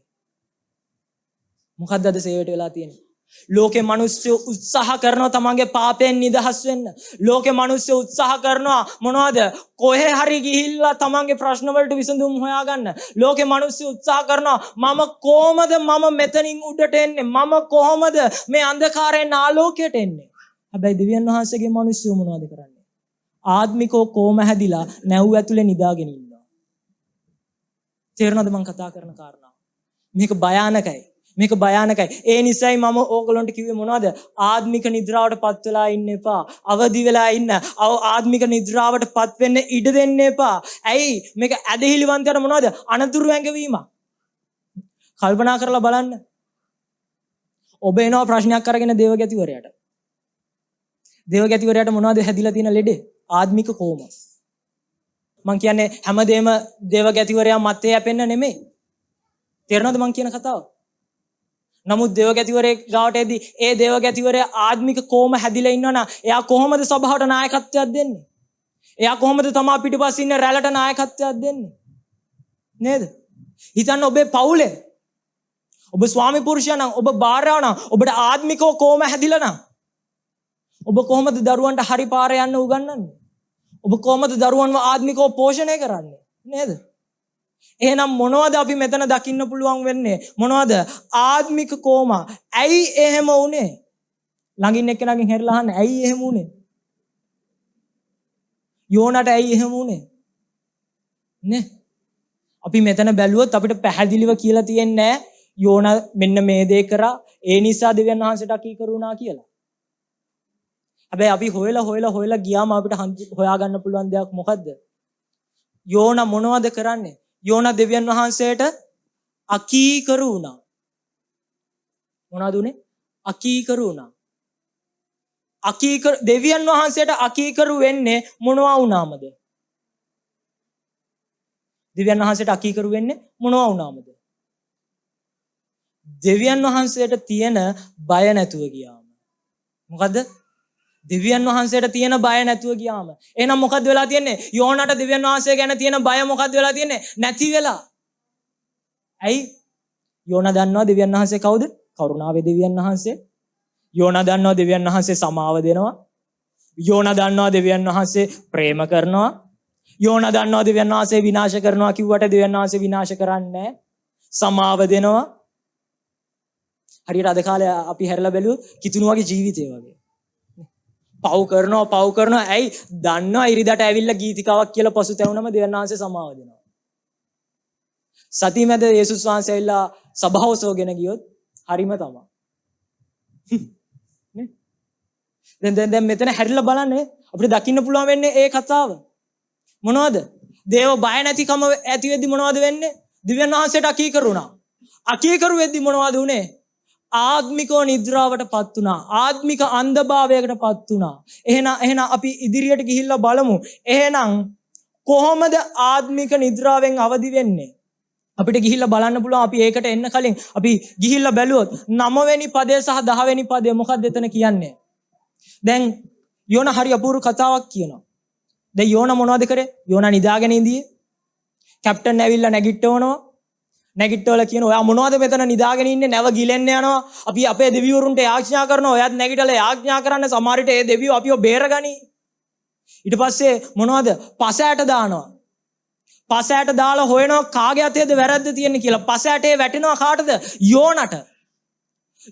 Speaker 1: මොකද්ද අද සේවයට වෙලා තියෙන්නේ? ලෝකේ මිනිස්සු උත්සාහ කරනවා තමන්ගේ පාපයෙන් නිදහස් වෙන්න. ලෝකේ මිනිස්සු උත්සාහ කරනවා මොනවද? කොහේ හරි ගිහිල්ලා තමන්ගේ ප්‍රශ්න වලට විසඳුම් හොයාගන්න. ලෝකේ මිනිස්සු උත්සාහ කරනවා මම කොහමද මෙතනින් උඩට එන්නේ? මම කොහමද මේ අන්ධකාරයෙන් ආලෝකයට එන්නේ? හැබැයි දෙවියන් වහන්සේගේ මිනිස්සු මොනවද කරන්නේ? ආත්මිකව කොහම හැදිලා නැව් ඇතුලේ නිදාගෙන ඉන්නවා. තේරෙනවද මම කතා කරන කාරණාව? මේක භයානකයි. මේක භයානකයි. ඒ නිසායි මම ඕගලන්ට කිව්වේ මොනවද? ආත්මික නිද්‍රාවටපත් වෙලා ඉන්න එපා. අවදි වෙලා ඉන්න. ආත්මික නිද්‍රාවටපත් වෙන්න ඉඩ දෙන්න එපා. ඇයි? මේක ඇදහිලිවන්තයට මොනවද? අනතුරු ඇඟවීම. කල්පනා කරලා බලන්න. ඔබ එනවා ප්‍රශ්නයක් අරගෙන දේවගැතිවරයාට. දේවගැතිවරයාට මොනවද හැදිලා තියෙන ලෙඩේ? ආත්මික කෝම. මං කියන්නේ හැමදේම දේවගැතිවරයා මතේ යැපෙන්න නෙමෙයි. තේරෙනවද මං කියන කතාව? නමුත් දේවගැතිවරේ ගාවට එද්දි ඒ දේවගැතිවරයා ආත්මික කෝම හැදිලා ඉන්නවනම් එයා කොහොමද සභාවට නායකත්වයක් දෙන්නේ? එයා කොහොමද තමා පිටිපස්සේ ඉන්න රැළට නායකත්වයක් දෙන්නේ? නේද? හිතන්න ඔබේ පවුලේ ඔබ ස්වාමි පුරුෂයා නම් ඔබ භාර්යාව නම් ඔබට ආත්මිකව කෝම හැදිලා නම් ඔබ කොහොමද දරුවන්ට හරි පාර යන්න උගන්වන්නේ? ඔබ කොහොමද දරුවන්ව ආත්මිකව පෝෂණය කරන්නේ? නේද? එහෙනම් මොනවද අපි මෙතන දකින්න පුළුවන් වෙන්නේ? මොනවද? ආත්මික කෝම. ඇයි එහෙම වුනේ? ළඟින් එක්කෙනාගෙන් හැරිලා අහන්න ඇයි එහෙම වුනේ? යෝනාට ඇයි එහෙම වුනේ? නේ? අපි මෙතන බැලුවොත් අපිට පැහැදිලිව කියලා තියෙන්නේ යෝනා මෙන්න මේ දේ කරා ඒ නිසා දෙවියන් වහන්සේට අකීකරුණා කියලා. හැබැයි අපි හොයලා ගියාම අපිට හොයාගන්න පුළුවන් දෙයක් මොකද්ද? යෝනා මොනවද කරන්නේ? යෝනා දෙවියන් වහන්සේට අකීකරු වුණා. මොනවද උනේ? අකීකරු වුණා. අකීකරු දෙවියන් වහන්සේට අකීකරු වෙන්නේ මොනවා වුණාමද? දෙවියන් වහන්සේට අකීකරු වෙන්නේ මොනවා වුණාමද? දෙවියන් වහන්සේට තියෙන බය නැතුව ගියාම. මොකද්ද? දෙවියන් වහන්සේට තියෙන බය නැතුව ගියාම. එහෙනම් මොකද්ද වෙලා තියෙන්නේ? යෝනාට දෙවියන් වහන්සේ ගැන තියෙන බය මොකද්ද වෙලා තියෙන්නේ? නැති වෙලා. ඇයි? යෝනා දන්නවා දෙවියන් වහන්සේ කවුද? කරුණාවේ දෙවියන් වහන්සේ. යෝනා දන්නවා දෙවියන් වහන්සේ සමාව දෙනවා. යෝනා දන්නවා දෙවියන් වහන්සේ ප්‍රේම කරනවා. යෝනා දන්නවා දෙවියන් වහන්සේ විනාශ කරනවා කිව්වට දෙවියන් වහන්සේ විනාශ කරන්නේ නැහැ. සමාව දෙනවා. හරියට අද කාලේ අපි හැරලා බැලුවොත් කිතුණු වගේ ජීවිතය වගේ. පව් කරනවා. ඇයි? දන්නවා ඉරිදට ඇවිල්ලා ගීතිකාවක් කියලා පසුතැවුනම දෙවියන් වහන්සේ සමාව දෙනවා. සතිමැද යේසුස් වහන්සේ ඇවිල්ලා සභාව සෝගෙන ගියොත් හරිම තමයි. නේ? දැන් මෙතන හැරිලා බලන්න අපිට දකින්න පුළුවන් වෙන්නේ ඒ කතාව. මොනවද? දේව බය නැතිකම ඇති වෙද්දි මොනවද වෙන්නේ? දෙවියන් වහන්සේට අකීකරු වුණා. අකීකරු වෙද්දි මොනවද උනේ? ආත්මිකව නිද්‍රාවටපත් වුණා. ආත්මික අන්ධභාවයකටපත් වුණා. එහෙනම් අපි ඉදිරියට ගිහිල්ලා බලමු. එහෙනම් කොහොමද ආත්මික නිද්‍රාවෙන් අවදි වෙන්නේ? අපිට ගිහිල්ලා බලන්න පුළුවන්. අපි ඒකට එන්න කලින් අපි ගිහිල්ලා බැලුවොත් 9 වෙනි පදය සහ 10 වෙනි පදය මොකක්ද එතන කියන්නේ? දැන් යෝනා හරි අපූර්ව කතාවක් කියනවා. දැන් යෝනා මොනවද කරේ? යෝනා නිදාගෙන ඉඳී කැප්ටන් ඇවිල්ලා නැගිටවනවා. නැගිටවල කියන ඔයා මොනවද මෙතන නිදාගෙන ඉන්නේ? නැව ගිලෙන්න යනවා. අපි අපේ දෙවිවරුන්ට යාඥා කරනවා. ඔයත් නැගිටලා යාඥා කරන්න. සමහරට ඒ දෙවියෝ අපිව බේරගනි. ඊට පස්සේ මොනවද? පසෑට දානවා. පසෑට දාලා හොයනවා කාගේ අතේද වැරද්ද තියෙන්නේ කියලා. පසෑටේ වැටෙනවා කාටද? යෝනාට.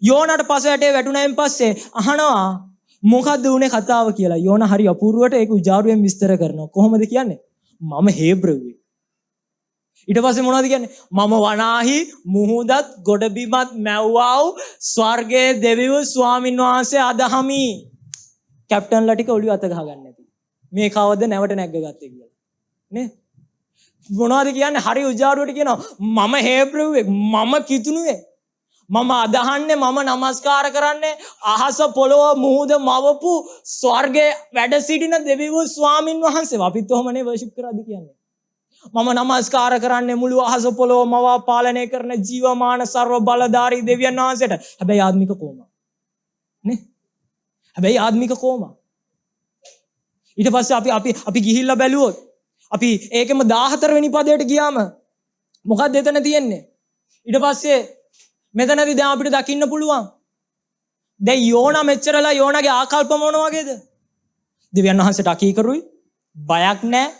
Speaker 1: යෝනාට පසෑටේ වැටුණායින් පස්සේ අහනවා මොකද්ද උනේ කතාව කියලා. යෝනා හරි අපූර්වට ඒක උජාරුවෙන් විස්තර කරනවා. කොහොමද කියන්නේ? මම හේබ්‍රෙව්වේ. ඊට පස්සේ මොනවද කියන්නේ? මම වනාහි මුහුදත් ගොඩබිමත් මැව්වා වූ ස්වර්ගයේ දෙවියෝ ස්වාමින් වහන්සේ අදහමි. කැප්ටන්ලා ටික ඔලිය අත ගහගන්න නැති. මේ කවද්ද නැවට නැග්ගගත්තේ කියලා. නේ? මොනවද කියන්නේ? හරි උජාරුවට කියනවා මම හේබ්‍රෙව්වේ, මම කිතුණුවේ, මම අදහන්නේ, මම නමස්කාර කරන්නේ අහස පොළොව මුහුද මවපු ස්වර්ගයේ වැඩ සිටින දෙවියෝ ස්වාමින් වහන්සේ. අපිත් ඔහමනේ වර්ෂිප් කරද්දි කියන්නේ. මම නමස්කාර කරන්නේ මුළු අහස පොළොව මවා පාලනය කරන ජීවමාන සර්ව බලධාරී දෙවියන් වහන්සේට. හැබැයි ආත්මික කොහොම? නේ? හැබැයි ආත්මික කොහොම? ඊට පස්සේ අපි ගිහිල්ලා බැලුවොත් අපි ඒකෙම 14 වෙනි පදයට ගියාම මොකක්ද එතන තියෙන්නේ? ඊට පස්සේ මෙතනදී දැන් අපිට දකින්න පුළුවන්. දැන් යෝනා මෙච්චරලා යෝනාගේ ආකල්ප මොන වගේද? දෙවියන් වහන්සේට අකීකරුයි, බයක් නැහැ.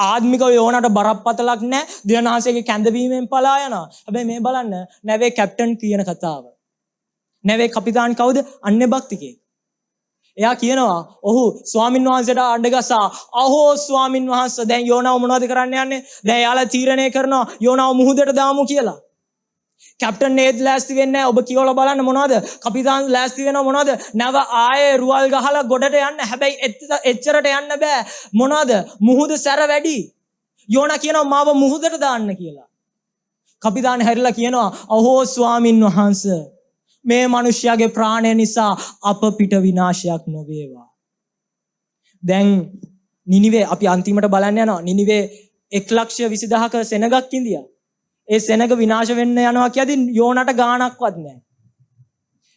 Speaker 1: ආත්මික යෝනාට බරපතලක් නැහැ. දෙවියන් වහන්සේගේ කැඳවීමෙන් පලා යනවා. හැබැයි මේ බලන්න නැවේ කැප්ටන් කියන කතාව. නැවේ කපිතාන් කවුද? අන්නේ භක්තිකේ. එයා කියනවා ඔහු ස්වාමින් වහන්සේට අඬගසා අහෝ ස්වාමින් වහන්සේ දැන් යෝනාව මොනවද කරන්න යන්නේ? දැන් යාලා තීරණය කරනවා යෝනාව මුහුදට දාමු කියලා. කැප්ටන් නේත් ලෑස්ති වෙන්නේ නැහැ. ඔබ කියවලා බලන්න මොනවද? කපිතාන් ලෑස්ති වෙනවා මොනවද? නැව ආයේ රුවල් ගහලා ගොඩට යන්න. හැබැයි එච්චරට යන්න බෑ. මොනවද? මුහුද සැර වැඩි. යෝනා කියනවා මාව මුහුදට දාන්න කියලා. කපිතාන් හැරිලා කියනවා අහෝ ස්වාමින් වහන්සේ මේ මිනිස්යාගේ ප්‍රාණය නිසා අප පිට විනාශයක් නොවේවා. දැන් නිනිවේ අපි අන්තිමට බලන්න යනවා. නිනිවේ 1,20,000ක සෙනගක් ඉඳියා. ඒ සෙනග විනාශ වෙන්න යනවා කියද්දි යෝනාට ගාණක්වත් නැහැ.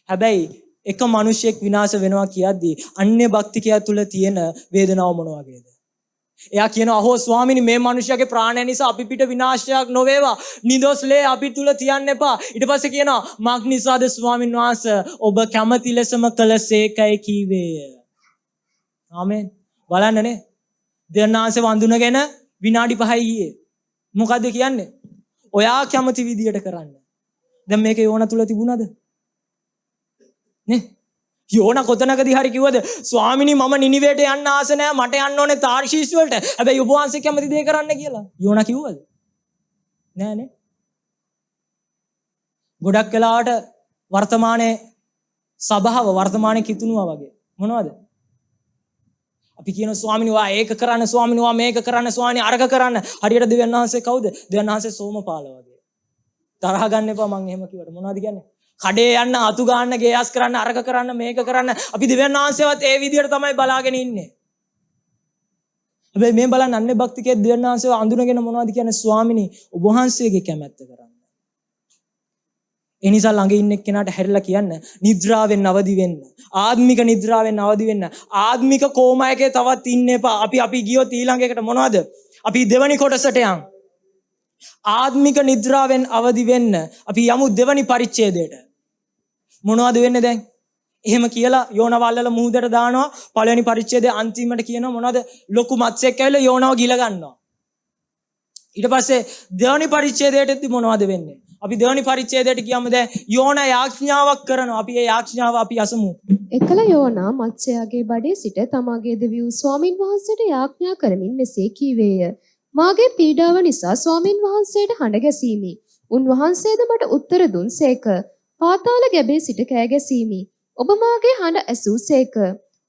Speaker 1: හැබැයි එක මිනිහෙක් විනාශ වෙනවා කියද්දි අන්‍ය භක්තිකයා තුල තියෙන වේදනාව මොන වගේද? එයා කියනවා අහෝ ස්වාමීනි මේ මිනිහයාගේ ප්‍රාණය නිසා අපි පිට විනාශයක් නොවේවා. නිදොස්ලේ අපි තුල තියන්න එපා. ඊට පස්සේ කියනවා මක් නිසාද ස්වාමින් වහන්සේ ඔබ කැමති ලෙසම කළසේකයි කීවේය. ආමෙන්. බලන්නනේ. දෙන්නාංශ වඳුනගෙන විනාඩි 5යි ගියේ. මොකද්ද කියන්නේ? ඔයා කැමති විදියට කරන්න. දැන් මේක යෝනා තුල තිබුණාද? නේ? යෝනා කොතනකදී හරි කිව්වද ස්වාමිනී මම නිනිවේට යන්න ආස නැහැ මට යන්න ඕනේ තාර්ෂීස් වලට හැබැයි ඔබ වහන්සේ කැමති දේ කරන්න කියලා යෝනා කිව්වද නෑනේ ගොඩක් වෙලාවට වර්තමානයේ සබාව වර්තමානයේ කිතුණුවා වගේ මොනවද අපි කියන ස්වාමිනී වා ඒක කරන්න ස්වාමිනී වා මේක කරන්න ස්වාමිනී අරක කරන්න හරියට දෙවියන් වහන්සේ කවුද දෙවියන් වහන්සේ සෝමපාල වගේ තරහ ගන්න එපා මං එහෙම කිව්වට මොනවද කියන්නේ කඩේ යන්න, අතු ගන්න, ගේස් කරන්න, අරක කරන්න, මේක කරන්න අපි දෙවියන් වහන්සේවත් ඒ විදිහට තමයි බලාගෙන ඉන්නේ. හැබැයි මේ බලන්න අන්නේ භක්තිකයේ දෙවියන් වහන්සේව අඳුනගෙන මොනවද කියන්නේ? ස්වාමිනී ඔබ වහන්සේගේ කැමැත්ත කරන්න. ඒ නිසා ළඟ ඉන්න එක්කෙනාට හැරිලා කියන්න නිද්‍රාවෙන් අවදි වෙන්න. ආත්මික නිද්‍රාවෙන් අවදි වෙන්න. ආත්මික කෝමයකේ තවත් ඉන්න එපා. අපි ගියොත් ඊළඟ එකට මොනවද? අපි දෙවනි කොටසට යන්. ආත්මික නිද්‍රාවෙන් අවදි වෙන්න. අපි යමු දෙවනි පරිච්ඡේදයට. මොනවද වෙන්නේ දැන්? එහෙම කියලා යෝනාව අල්ලලා මුහුදට දානවා. පළවෙනි පරිච්ඡේදයේ අන්තිමට කියනවා මොනවද? ලොකු මත්ස්‍යෙක් ඇවිල්ලා යෝනාව ගිල ගන්නවා. ඊට පස්සේ දෙවනි පරිච්ඡේදයටදී මොනවද වෙන්නේ? අපි දෙවනි පරිච්ඡේදයට ගියම දැන් යෝනා යාඥාවක් කරනවා. අපි ඒ යාඥාව අපි අසමු.
Speaker 2: එකල යෝනා මත්ස්‍යයාගේ බඩේ සිට තමාගේ දෙවියන් ස්වාමින් වහන්සේට යාඥා කරමින් මෙසේ කීවේය. මාගේ පීඩාව නිසා ස්වාමින් වහන්සේට හඬ ගැසීමි. උන්වහන්සේද මට උත්තර දුන්සේක. පාතාල ගැබේ සිට කෑ ගැසීමි. ඔබ මාගේ හඬ ඇසූසේක.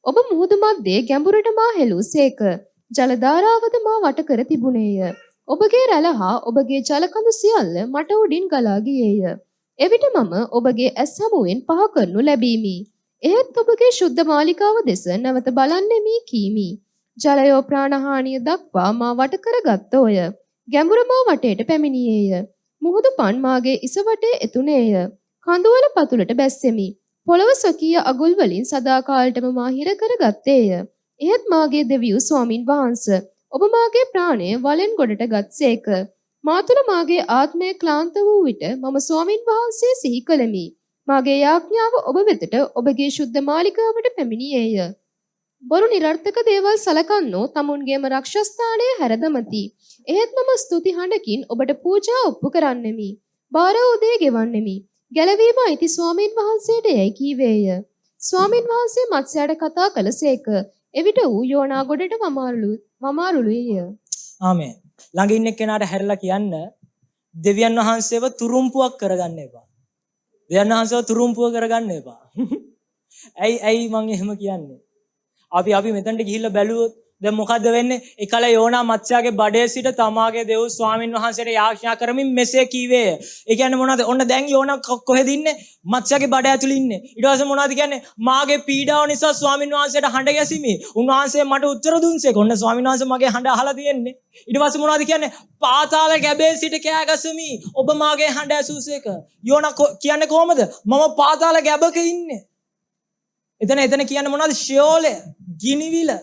Speaker 2: ඔබ මුහුදු මැද්දේ ගැඹුරට මා හෙළූසේක. ජල ධාරාවද මා වට කර තිබුණේය. ඔබගේ රැළ හා ඔබගේ ජලකඳු සියල්ල මට උඩින් ගලා ගියේය. එවිට මම ඔබගේ ඇස් හමුවෙන් පහ කරනු ලැබීමි. එහෙත් ඔබගේ ශුද්ධ මාලිකාව දෙස නැවත බලන්නෙමි කීමි. ජලයෝ ප්‍රාණහානිය දක්වා මා වට කරගත්තෝය. ගැඹුර මා වටේට පැමිණියේය. මුහුදු පන් මාගේ ඉස වටේ එතුනේය. කඳුවල පතුලට බැස්සෙමි. පොළව ස්වකීය අගුල් වලින් සදාකාලටම මා හිර කරගත්තේය. එහෙත් මාගේ දෙවියන් ස්වාමින් වහන්සේ ඔබ මාගේ ප්‍රාණය වලෙන් ගොඩට ගත්සේක. මා තුළ මාගේ ආත්මය ක්ලාන්ත වූ විට මම ස්වාමින් වහන්සේ සිහි කළෙමි. මාගේ යාඥාව ඔබ වෙතට ඔබගේ ශුද්ධ මාලිකාවට පැමිණියේය. බොරු නිරර්ථක දේවල් සලකන්නෝ තමුන්ගේම රක්ෂස්ථානය හැරදමති. එහෙත් මම ස්තුති හඬකින් ඔබට පූජා ඔප්පු කරන්නෙමි. බාර උදේ ගෙවන්නෙමි. ගැලවීම අයිති ස්වාමින් වහන්සේට යයි කීවේය. ස්වාමින් වහන්සේ මත්ස්‍යයට කතා කළසේක. එවිට ඌ යෝනා ගොඩට වමාරුලුය.
Speaker 1: ආමේන්. ළඟ ඉන්න කෙනාට හැරිලා කියන්න දෙවියන් වහන්සේව තුරුම්පුවක් කරගන්න එපා. දෙවියන් වහන්සේව තුරුම්පුව කරගන්න එපා. ඇයි මං එහෙම කියන්නේ? අපි මෙතනට ගිහිල්ලා බැලුවොත් දැන් මොකද්ද වෙන්නේ? එකල යෝනා මත්ස්‍යයාගේ බඩේ සිට තමාගේ දෙව් ස්වාමින් වහන්සේට යාඥා කරමින් මෙසේ කීවේය. ඒ කියන්නේ මොනවද? ඔන්න දැන් යෝනා කොහෙද ඉන්නේ? මත්ස්‍යයාගේ බඩ ඇතුළේ ඉන්නේ. ඊට පස්සේ මොනවද කියන්නේ? මාගේ පීඩාව නිසා ස්වාමින් වහන්සේට හඬ ගැසීමි. උන්වහන්සේ මට උත්තර දුන්සේක. ඔන්න ස්වාමින් වහන්සේ මගේ හඬ අහලා තියෙන්නේ. ඊට පස්සේ මොනවද කියන්නේ? පාතාල ගැබේ සිට කෑ ගැසුමි. ඔබ මාගේ හඬ ඇසූසේක. යෝනා කියන්නේ කොහමද? මම පාතාල ගැබක ඉන්නේ. එතන කියන්නේ මොනවද? ෂියෝලය, ගිනිවිල.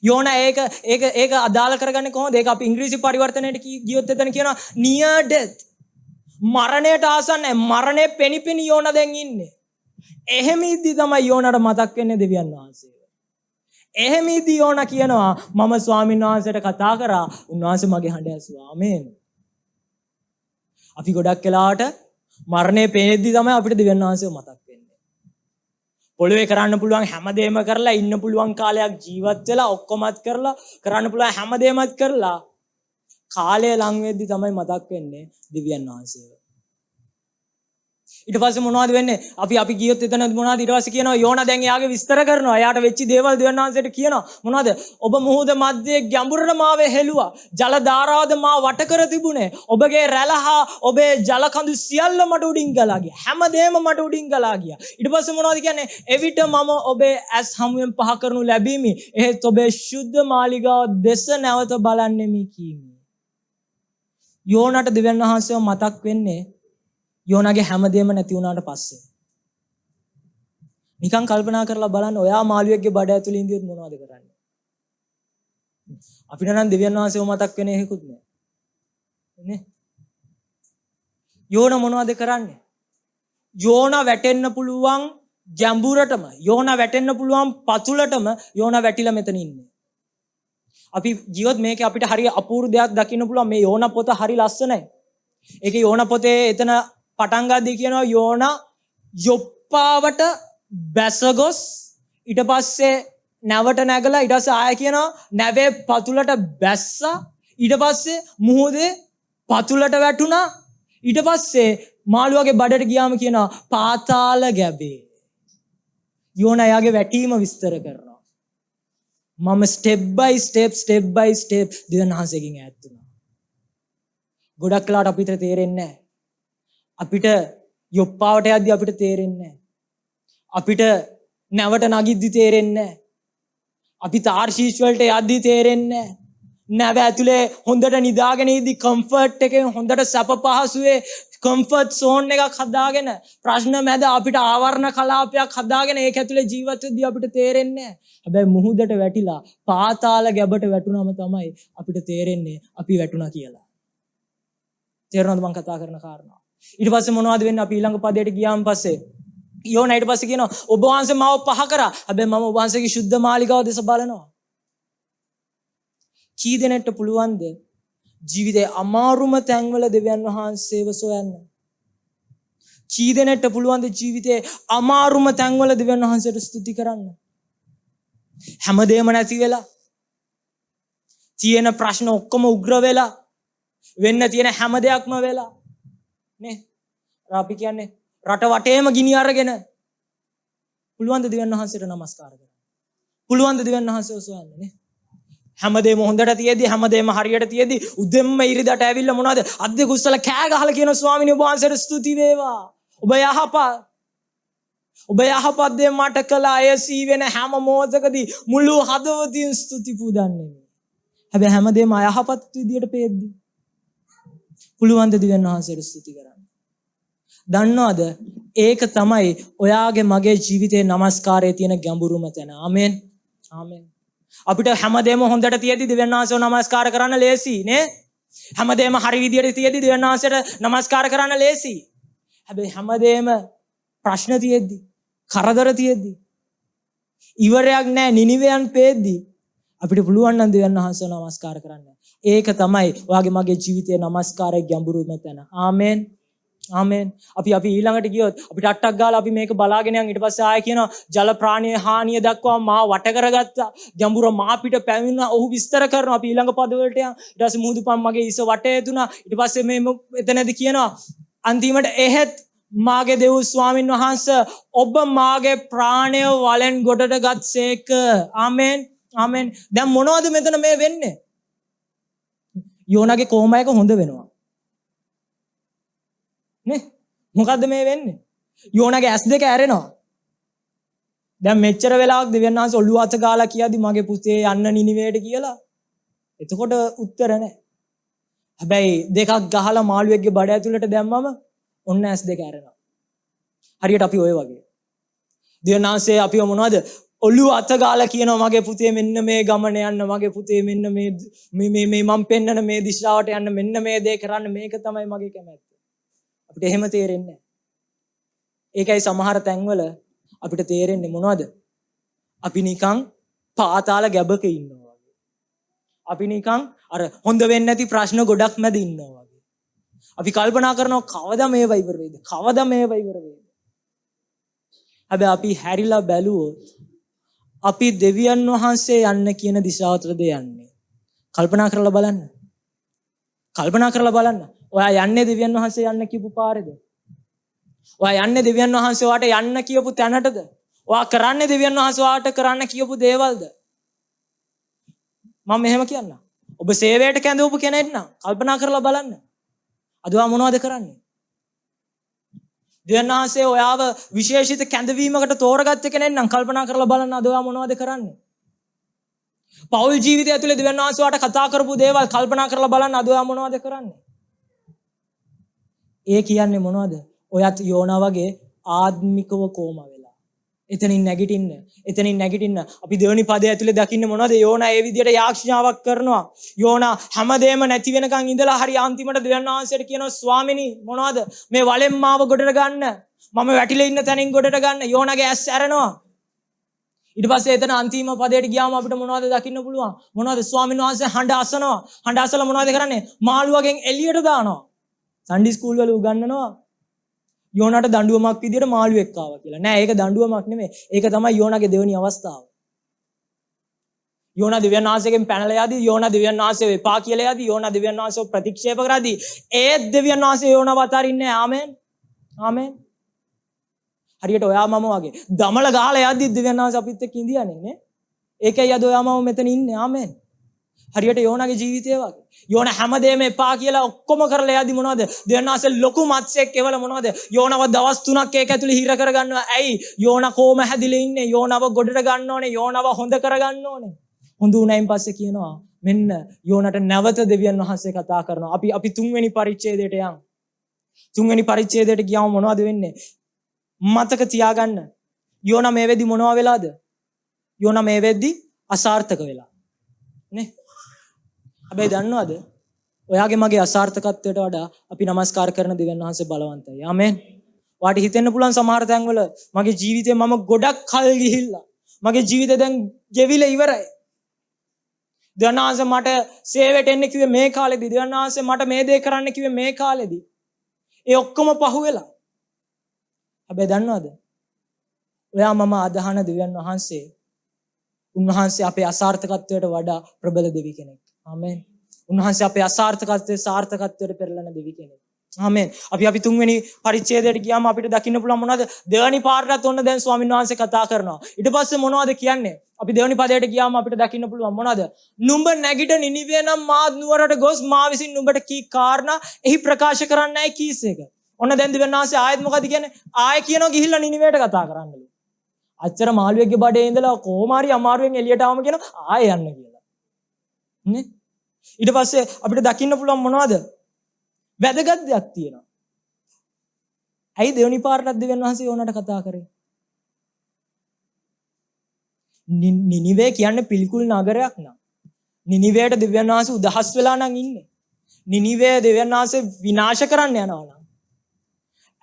Speaker 1: යෝනා ඒක අදාළ කරගන්නේ කොහොමද? ඒක අපි ඉංග්‍රීසි පරිවර්තනයේට ගියොත් එතන කියනවා near death. මරණයට ආසන්නයි. මරණය පෙනිපෙනි යෝනා දැන් ඉන්නේ. එහෙම ඉද්දි තමයි යෝනාට මතක් වෙන්නේ දෙවියන් වහන්සේ. එහෙම ඉද්දි යෝනා කියනවා මම ස්වාමීන් වහන්සේට කතා කරා. උන්වහන්සේ මගේ හඬ ඇසුවා. ආමේන්. අපි ගොඩක් වෙලාවට මරණය පෙනෙද්දි තමයි අපිට දෙවියන් වහන්සේව මතක් වෙන්නේ. පොළවේ කරන්න පුළුවන් හැමදේම කරලා ඉන්න පුළුවන් කාලයක් ජීවත් වෙලා ඔක්කොමත් කරලා කරන්න පුළුවන් හැමදේමත් කරලා කාලය ලං වෙද්දි තමයි මතක් වෙන්නේ දෙවියන් වහන්සේව. ඊට පස්සේ මොනවද වෙන්නේ? අපි ගියොත් එතන මොනවද? ඊට පස්සේ කියනවා යෝනා දැන් එයාගේ විස්තර කරනවා. එයාට වෙච්ච දේවල් දෙවියන් වහන්සේට කියනවා. මොනවද? ඔබ මුහුද මැද්දේ ගැඹුරට මාව හෙළුවා. ජල ධාරාවද මා වට කර තිබුණේ. ඔබගේ රැළ හා ඔබේ ජල කඳු සියල්ල මට උඩින් ගලා ගියා. හැමදේම මට උඩින් ගලා ගියා. ඊට පස්සේ මොනවද කියන්නේ? එවිට මම ඔබේ ඇස් හමුවෙන් පහ කරනු ලැබීමි. එහෙත් ඔබේ ශුද්ධ මාලිගාව දෙස නැවත බලන්නෙමි කීමි. යෝනාට දෙවියන් වහන්සේව මතක් වෙන්නේ යෝනාගේ හැමදේම නැති වුණාට පස්සේ. නිකන් කල්පනා කරලා බලන්න ඔයා මාළුවෙක්ගේ බඩ ඇතුලේ ඉඳියොත් මොනවද කරන්නේ? අපිට නම් දෙවියන් වහන්සේව මතක් වෙන්නේ එහෙකුත් නෑ. නේ? යෝනා මොනවද කරන්නේ? යෝනා වැටෙන්න පුළුවන් ගැඹුරටම, යෝනා වැටෙන්න පුළුවන් පතුලටම යෝනා වැටිලා මෙතන ඉන්නේ. අපි ජීවත් මේකේ අපිට හරි අපූර්ව දෙයක් දකින්න පුළුවන්. මේ යෝනා පොත හරි ලස්සනයි. ඒකේ යෝනා පොතේ එතන පටන් ගද්දී කියනවා යෝනා යොප්පාවට බැසගොස් ඊට පස්සේ නැවට නැගලා ඊට පස්සේ ආය කියනවා නැවේ පතුලට බැස්සා ඊට පස්සේ මුහුදේ පතුලට වැටුණා ඊට පස්සේ මාළුවාගේ බඩට ගියාම කියනවා පාතාල ගැබේ. යෝනා යාගේ වැටීම විස්තර කරනවා. මම ස්ටෙප් බයි ස්ටෙප් දෙවියන් වහන්සේගෙන් ඈත් වුණා. ගොඩක් වෙලාවට අපිට තේරෙන්නේ නැහැ. අපිට යොප්පාවට යද්දි අපිට තේරෙන්නේ නැහැ. අපිට නැවට නගිද්දි තේරෙන්නේ නැහැ. අපි තාර්ෂීෂ් වලට යද්දි තේරෙන්නේ නැහැ. නැව ඇතුලේ හොඳට නිදාගෙන ඉද්දි කම්ෆර්ට් එකෙන් හොඳට සැප පහසුවේ කම්ෆර්ට් සෝන් එකක් හදාගෙන ප්‍රශ්න මැද අපිට ආවරණ කලාපයක් හදාගෙන ඒක ඇතුලේ ජීවත් වෙද්දී අපිට තේරෙන්නේ නැහැ. හැබැයි මුහුදට වැටිලා පාතාල ගැබට වැටුනම තමයි අපිට තේරෙන්නේ අපි වැටුණා කියලා. තේරෙනවද මම කතා කරන කාරණා? ඊට පස්සේ මොනවද වෙන්නේ? අපි ඊළඟ පදයට ගියාන් පස්සේ යෝනා ඊට පස්සේ කියනවා ඔබ වහන්සේ මාව පහ කරා. හැබැයි මම ඔබ වහන්සේගේ සුද්ධ මාලිගාව දෙස බලනවා. කී දෙනෙක්ට පුළුවන්ද ජීවිතේ අමාරුම තැන්වල දෙවියන් වහන්සේව සොයන්න? කී දෙනෙක්ට පුළුවන්ද ජීවිතේ අමාරුම තැන්වල දෙවියන් වහන්සේට ස්තුති කරන්න? හැමදේම නැති වෙලා තියෙන ප්‍රශ්න ඔක්කොම උග්‍ර වෙලා වෙන්න තියෙන හැම දෙයක්ම වෙලා නේ අපි කියන්නේ රට වටේම ගිනි අරගෙන පුළුවන්ද දෙවියන් වහන්සේට නමස්කාර කරන්න? පුළුවන්ද දෙවියන් වහන්සේව සොයන්න නේ? හැමදේම හොඳට තියෙද්දි හැමදේම හරියට තියෙද්දි උදෙන්ම ඉරිදට ඇවිල්ලා මොනවද අද්ද කුස්සල කෑ ගහලා කියන ස්වාමීන් වහන්සේට ස්තුති වේවා. ඔබ යහපත් දේ මට කළා. අය සීවෙන හැම මොහොතකදී මුළු හදවතින් ස්තුති පුදන්නේ. හැබැයි හැමදේම අයහපත් විදියට පේද්දි පුළුවන් ද දෙවියන් වහන්සේට ස්තුති කරන්න? දන්නවද? ඒක තමයි ඔයාගේ මගේ ජීවිතේ නමස්කාරයේ තියෙන ගැඹුරුම තැන. ආමෙන්. ආමෙන්. අපිට හැමදේම හොඳට තියෙද්දි දෙවියන් වහන්සේව නමස්කාර කරන්න ලේසි නේ? හැමදේම හරි විදියට තියෙද්දි දෙවියන් වහන්සේට නමස්කාර කරන්න ලේසි. හැබැයි හැමදේම ප්‍රශ්න තියෙද්දි, කරදර තියෙද්දි, ඉවරයක් නැහැ නිනිවයන් පේද්දි අපිට පුළුවන් නම් දෙවියන් වහන්සේව නමස්කාර කරන්න. ඒක තමයි ඔයාගේ මගේ ජීවිතයේ නමස්කාරයේ ගැඹුරුම තැන. ආමෙන්. ආමෙන්. අපි ඊළඟට ගියොත් අපිට අට්ටක් ගාලා අපි මේක බලාගෙන යන් ඊට පස්සේ ආයෙ කියනවා ජල ප්‍රාණීය හානිය දක්වා මා වට කරගත්තා. ගැඹුර මා පිට පැමිණුණා. ඔහු විස්තර කරනවා. අපි ඊළඟ පද වලට යන් ඊට පස්සේ මුහුදුපම් මගේ ඉස වටේ දුනා. ඊට පස්සේ මේ එතනදී කියනවා අන්තිමට එහෙත් මාගේ දෙව් ස්වාමින් වහන්සේ ඔබ මාගේ ප්‍රාණය වලෙන් ගොඩට ගත්සේක. ආමෙන්. ආමෙන්. දැන් මොනවද මෙතන මේ වෙන්නේ? යෝනාගේ කොහොමයක හොඳ වෙනවා නේ? මොකද්ද මේ වෙන්නේ? යෝනාගේ ඇස් දෙක ඇරෙනවා. දැන් මෙච්චර වෙලාවක් දෙවියන් වහන්සේ ඔළුව අත ගාලා කියද්දි මගේ පුතේ යන්න නිනිවේට කියලා. එතකොට උත්තර නැහැ. හැබැයි දෙකක් ගහලා මාළුවෙක්ගේ බඩ ඇතුළට දැම්මම ඔන්න ඇස් දෙක ඇරෙනවා. හරියට අපි ඔය වගේ. දෙවියන් වහන්සේ අපිව මොනවද? ඔළුව අත ගාලා කියනවා මගේ පුතේ මෙන්න මේ ගමන යන්න, මගේ පුතේ මෙන්න මේ මම පෙන්නන මේ දිශාවට යන්න, මෙන්න මේ දේ කරන්න, මේක තමයි මගේ කැමැත්ත. අපිට එහෙම තේරෙන්නේ නැහැ. ඒකයි සමහර තැන්වල අපිට තේරෙන්නේ මොනවද? අපි නිකන් පාතාල ගැබක ඉන්නවා වගේ. අපි නිකන් අර හොඳ වෙන්නේ නැති ප්‍රශ්න ගොඩක් මැද ඉන්නවා වගේ. අපි කල්පනා කරනවා කවදා මේවා ඉවර වෙයිද? කවදා මේවා ඉවර වෙයිද? හැබැයි අපි හැරිලා බැලුවොත් අපි දෙවියන් වහන්සේ යන්න කියන දිශාවටද යන්නේ. කල්පනා කරලා බලන්න. කල්පනා කරලා බලන්න. ඔයා යන්නේ දෙවියන් වහන්සේ යන්න කියපු පාරේද? ඔයා යන්නේ දෙවියන් වහන්සේ වාට යන්න කියපු තැනටද? ඔයා කරන්නේ දෙවියන් වහන්සේ වාට කරන්න කියපු දේවල්ද? මම මෙහෙම කියන්නම්. ඔබ සේවයට කැඳවපු කෙනෙක් නම් කල්පනා කරලා බලන්න. අද ඔයා මොනවද කරන්නේ? දෙවියන් වහන්සේ ඔයාව විශේෂිත කැඳවීමකට තෝරගත්ත කෙනෙක් නම් කල්පනා කරලා බලන්න අද ඔයා මොනවද කරන්නේ? පෞල් ජීවිතය ඇතුලේ දෙවියන් වහන්සේ වාට කතා කරපු දේවල් කල්පනා කරලා බලන්න අද ඔයා මොනවද කරන්නේ? ඒ කියන්නේ මොනවද? ඔයත් යෝනා වගේ ආත්මිකව කොම වෙලා. එතනින් නැගිටින්න. අපි දෙවෙනි පදයේ ඇතුලේ දකින්නේ මොනවද? යෝනා ඒ විදිහට යාඥාවක් කරනවා. යෝනා හැමදේම නැති වෙනකන් ඉඳලා හරි අන්තිමට දෙවියන් වහන්සේට කියනවා ස්වාමිනී මොනවද? මේ වලෙන් මාව ගොඩට ගන්න. මම වැටිලා ඉන්න තැනින් ගොඩට ගන්න. යෝනාගේ ඇස් ඇරෙනවා. ඊට පස්සේ එතන අන්තිම පදයට ගියාම අපිට මොනවද දකින්න පුළුවන්? මොනවද? ස්වාමීන් වහන්සේ හඬ අසනවා. හඬ අසලා මොනවද කරන්නේ? මාළුවගෙන් එළියට දානවා. සන්ඩි ස්කූල් වල උගන්වනවා යෝනාට දඬුවමක් විදියට මාළුවෙක් ආවා කියලා. නෑ ඒක දඬුවමක් නෙමෙයි. ඒක තමයි යෝනාගේ දෙවෙනි අවස්ථාව. යෝනා දෙවියන් වහන්සේගෙන් පැනලා යද්දී යෝනා දෙවියන් වහන්සේ එපා කියලා යද්දී යෝනා දෙවියන් වහන්සේව ප්‍රතික්ෂේප කරද්දී ඒත් දෙවියන් වහන්සේ යෝනාව අතාරින්නේ නෑ. ආමෙන්. ආමෙන්. හරියට ඔයා මම වගේ දමල ගහලා යද්දී දෙවියන් වහන්සේ අපිත් එක්ක ඉඳියානේ නේ. ඒකයි අද ඔයා මම මෙතන ඉන්නේ. ආමෙන්. හරියට යෝනාගේ ජීවිතය වගේ. යෝනා හැමදේම එපා කියලා ඔක්කොම කරලා යද්දි මොනවද? දෙවියන් වහන්සේ ලොකු මත්ස්‍යයක් කෙවල මොනවද? යෝනාව දවස් 3ක් ඒක ඇතුලේ හිර කරගන්නවා. ඇයි? යෝනා කොහම හැදිලා ඉන්නේ? යෝනාව ගොඩට ගන්න ඕනේ. යෝනාව හොඳ කරගන්න ඕනේ. හොඳ උනායින් පස්සේ කියනවා මෙන්න යෝනාට නැවත දෙවියන් වහන්සේ කතා කරනවා. අපි තුන්වෙනි පරිච්ඡේදයට යන්. තුන්වෙනි පරිච්ඡේදයට ගියාම මොනවද වෙන්නේ? මතක තියාගන්න. යෝනා මේ වෙද්දි මොනවා වෙලාද? යෝනා මේ වෙද්දි අසාර්ථක වෙලා. නේ? හැබැයි දන්නවද? ඔයාගේ මගේ අසාර්ථකත්වයට වඩා අපි নমස්කාර කරන දෙවියන් වහන්සේ බලවන්තයි. ආමෙන්. වාට හිතෙන්න පුළුවන් සමහර තැන්වල මගේ ජීවිතේ මම ගොඩක් කල් ගිහිල්ලා. මගේ ජීවිතේ දැන් ගෙවිලා ඉවරයි. දෙවියන් වහන්සේ මට සේවයට එන්න කිව්වේ මේ කාලෙදී. දෙවියන් වහන්සේ මට මේ දේ කරන්න කිව්වේ මේ කාලෙදී. ඒ ඔක්කොම පහුවෙලා. හැබැයි දන්නවද? ඔයා මම අදහන දෙවියන් වහන්සේ උන්වහන්සේ අපේ අසාර්ථකත්වයට වඩා ප්‍රබල දෙවි කෙනෙක්. ආමෙන්. උන්වහන්සේ අපේ අසාර්ථකත්වයේ සාර්ථකත්වයට පෙරලන දෙවි කෙනෙක්. ආමෙන්. අපි තුන්වෙනි පරිච්ඡේදයට ගියාම අපිට දකින්න පුළුවන් මොනවද? දෙවනි පාඩරත් ඔන්න දැන් ස්වාමීන් වහන්සේ කතා කරනවා. ඊට පස්සේ මොනවද කියන්නේ? අපි දෙවනි පදයට ගියාම අපිට දකින්න පුළුවන් මොනවද? නුඹ නැගිට නිනිවේ නම් මා නුවරට ගොස් මා විසින් නුඹට කී කාරණා එහි ප්‍රකාශ කරන්නයි කීසේක. ඔන්න දැන් දෙවියන් වහන්සේ ආයෙත් මොකද කියන්නේ? ආයෙ කියනවා ගිහිල්ලා නිනිවේට කතා කරන්නලු. අච්චර මාළුවෙක්ගේ බඩේ ඉඳලා කොහොම හරි අමාරුවෙන් එළියට ආවම කියනවා ආයෙ යන්න කියලා. නේ? ඊට පස්සේ අපිට දකින්න පුළුවන් මොනවද? වැදගත් දෙයක් තියෙනවා. ඇයි දෙවනි පාරටත් දෙවියන් වහන්සේ යෝනාට කතා කරේ? නිනිවේ කියන්නේ පිළිකුල් නගරයක් නා. නිනිවේට දෙවියන් වහන්සේ උදහස් වෙලා නම් ඉන්නේ. නිනිවේ දෙවියන් වහන්සේ විනාශ කරන්න යනවා නම්.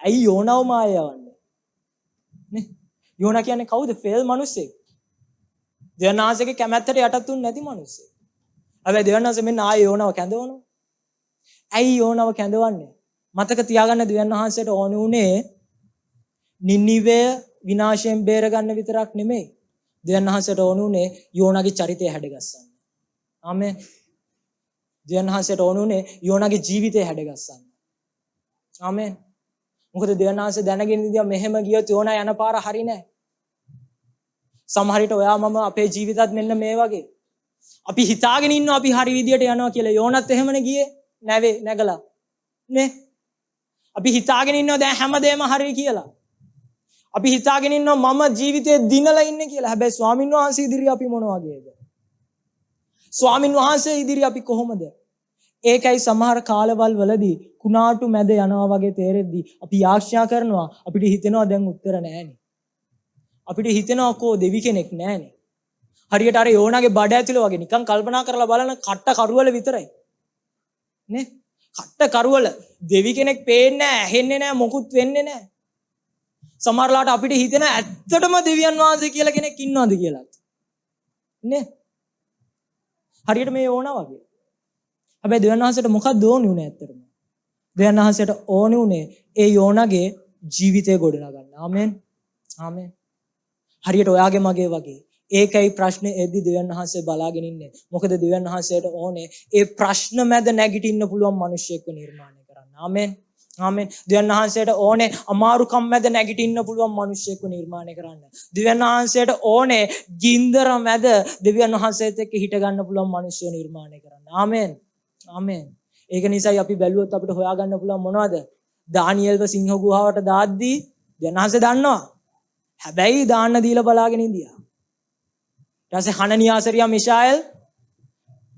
Speaker 1: ඇයි යෝනාව මායවන්නේ? නේ? යෝනා කියන්නේ කවුද? ෆේල් මිනිස්සෙක්. දෙවියන් වහන්සේගේ කැමැත්තට යටත් වුනේ නැති මිනිස්සෙක්. හැබැයි දෙවියන් වහන්සේ මෙන්න ආයේ යෝනාව කැඳවනවා. ඇයි යෝනාව කැඳවන්නේ? මතක තියාගන්න දෙවියන් වහන්සේට ඕන උනේ නිනිවය විනාශයෙන් බේරගන්න විතරක් නෙමෙයි. දෙවියන් වහන්සේට ඕන උනේ යෝනාගේ චරිතය හැඩගස්සන්න. ආමෙන්. දෙවියන් වහන්සේට ඕන උනේ යෝනාගේ ජීවිතය හැඩගස්සන්න. ආමෙන්. මොකද දෙවියන් වහන්සේ දැනගෙන ඉඳියා මෙහෙම ගියොත් යෝනා යන පාර හරි නෑ. සමහර විට ඔයා මම අපේ ජීවිතත් මෙන්න මේ වගේ. අපි හිතාගෙන ඉන්නවා අපි හරි විදියට යනවා කියලා. යෝනත් එහෙමනේ ගියේ. නැගලා. නේ? අපි හිතාගෙන ඉන්නවා දැන් හැමදේම හරි කියලා. අපි හිතාගෙන ඉන්නවා මම ජීවිතේ දිනලා ඉන්නේ කියලා. හැබැයි ස්වාමින් වහන්සේ ඉදිරියේ අපි මොන වගේද? ස්වාමින් වහන්සේ ඉදිරියේ අපි කොහොමද? ඒකයි සමහර කාලවල වලදී කුණාටු මැද යනවා වගේ තේරෙද්දී අපි ආශා කරනවා අපිට හිතෙනවා දැන් උත්තර නැහැනේ. අපිට හිතෙනවා කෝ දෙවි කෙනෙක් නැහැනේ. හරියට අර යෝනාගේ බඩ ඇතුළේ වගේ නිකන් කල්පනා කරලා බලන කට්ට කරුවල විතරයි. නේ? කට්ට කරුවල දෙවි කෙනෙක් පේන්නේ නැහැ, ඇහෙන්නේ නැහැ, මොකුත් වෙන්නේ නැහැ. සමහරලාට අපිට හිතෙන ඇත්තටම දෙවියන් වහන්සේ කියලා කෙනෙක් ඉන්නවද කියලා. නේ? හරියට මේ යෝනා වගේ. හැබැයි දෙවියන් වහන්සේට මොකක්ද ඕනේ උනේ ඇත්තටම? දෙවියන් වහන්සේට ඕනේ උනේ ඒ යෝනාගේ ජීවිතය ගොඩනගන්න. ආමෙන්. ආමෙන්. හරියට ඔයාගේ මගේ වගේ. ඒකයි ප්‍රශ්නේ එද්දි දෙවියන් වහන්සේ බලාගෙන ඉන්නේ. මොකද දෙවියන් වහන්සේට ඕනේ ඒ ප්‍රශ්න මැද නැගිටින්න පුළුවන් මිනිහෙක්ව නිර්මාණය කරන්න. ආමෙන්. ආමෙන්. දෙවියන් වහන්සේට ඕනේ අමාරුකම් මැද නැගිටින්න පුළුවන් මිනිහෙක්ව නිර්මාණය කරන්න. දෙවියන් වහන්සේට ඕනේ ගින්දර මැද දෙවියන් වහන්සේත් එක්ක හිට ගන්න පුළුවන් මිනිස්සු නිර්මාණය කරන්න. ආමෙන්. ආමෙන්. ඒක නිසායි අපි බැලුවොත් අපිට හොයාගන්න පුළුවන් මොනවද? දානියෙල්ව සිංහ ගුහාවට දාද්දී දෙවියන් වහන්සේ දන්නවා. හැබැයි දාන්න දීලා බලාගෙන ඉඳියා. ඊට පස්සේ හනනියා සරියා මිෂායල්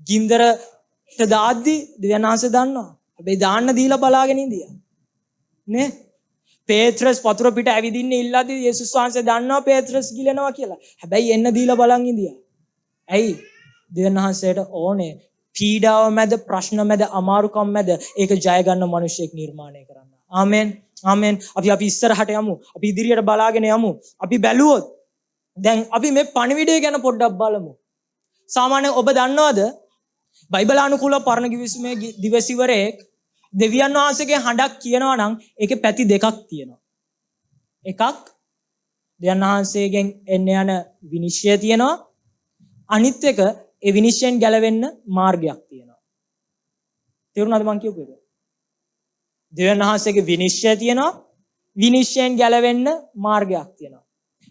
Speaker 1: ගින්දරට දාද්දී දෙවියන් වහන්සේ දන්නවා. හැබැයි දාන්න දීලා බලාගෙන ඉඳියා. නේ? පේත්‍රස් වතුර පිට ඇවිදින්න ඉල්ලද්දී යේසුස් වහන්සේ දන්නවා පේත්‍රස් ගිලෙනවා කියලා. හැබැයි එන්න දීලා බලන් ඉඳියා. ඇයි? දෙවියන් වහන්සේට ඕනේ පීඩාව මැද, ප්‍රශ්න මැද, අමාරුකම් මැද ඒක ජය ගන්න මිනිසෙක් නිර්මාණය කරන්න. ආමෙන්. ආමෙන්. අපි ඉස්සරහට යමු. අපි ඉදිරියට බලාගෙන යමු. අපි බැලුවොත් දැන් අපි මේ පණිවිඩය ගැන පොඩ්ඩක් බලමු. සාමාන්‍යයෙන් ඔබ දන්නවද? බයිබල් අනුකූල පරණ කිවිසුමේ දිවසිවරයෙක් දෙවියන් වහන්සේගේ හඬක් කියනවා නම් ඒකේ පැති දෙකක් තියෙනවා. එකක් දෙවියන් වහන්සේගෙන් එන්න යන විනිශ්චය තියෙනවා. අනිත් එක ඒ විනිශ්චයෙන් ගැලවෙන්න මාර්ගයක් තියෙනවා. තේරුණාද මං කියපු එක? දෙවියන් වහන්සේගේ විනිශ්චය තියෙනවා. විනිශ්චයෙන් ගැලවෙන්න මාර්ගයක් තියෙනවා.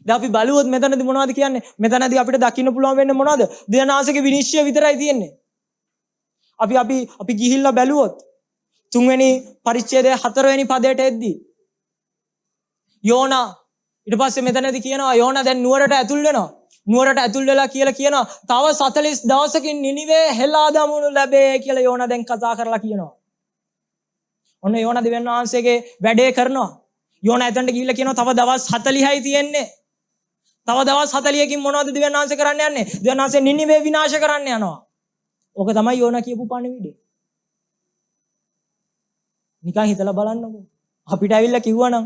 Speaker 1: දැන් අපි බලුවොත් මෙතනදී මොනවද කියන්නේ? මෙතනදී අපිට දකින්න පුළුවන් වෙන්නේ මොනවද? දෙවියන් වහන්සේගේ විනිශ්චය විතරයි තියෙන්නේ. අපි ගිහිල්ලා බැලුවොත් තුන්වෙනි පරිච්ඡේදයේ 4 වෙනි පදයට එද්දී යෝනා ඊට පස්සේ මෙතනදී කියනවා යෝනා දැන් නුවරට ඇතුල් වෙනවා. නුවරට ඇතුල් වෙලා කියලා කියනවා තව 40 දවසකින් නිනිවේ හෙලා දමනු ලැබේ කියලා යෝනා දැන් කතා කරලා කියනවා. ඔන්න යෝනා දෙවියන් වහන්සේගේ වැඩේ කරනවා. යෝනා එතනට ගිහිල්ලා කියනවා තව දවස් 40යි තියෙන්නේ. තව දවස් 40කින් මොනවද දෙවියන් වහන්සේ කරන්න යන්නේ? දෙවියන් වහන්සේ නිනිවේ විනාශ කරන්න යනවා. ඕක තමයි යෝනා කියපු පණිවිඩය. නිකන් හිතලා බලන්නකෝ. අපිට ඇවිල්ලා කිව්වනම්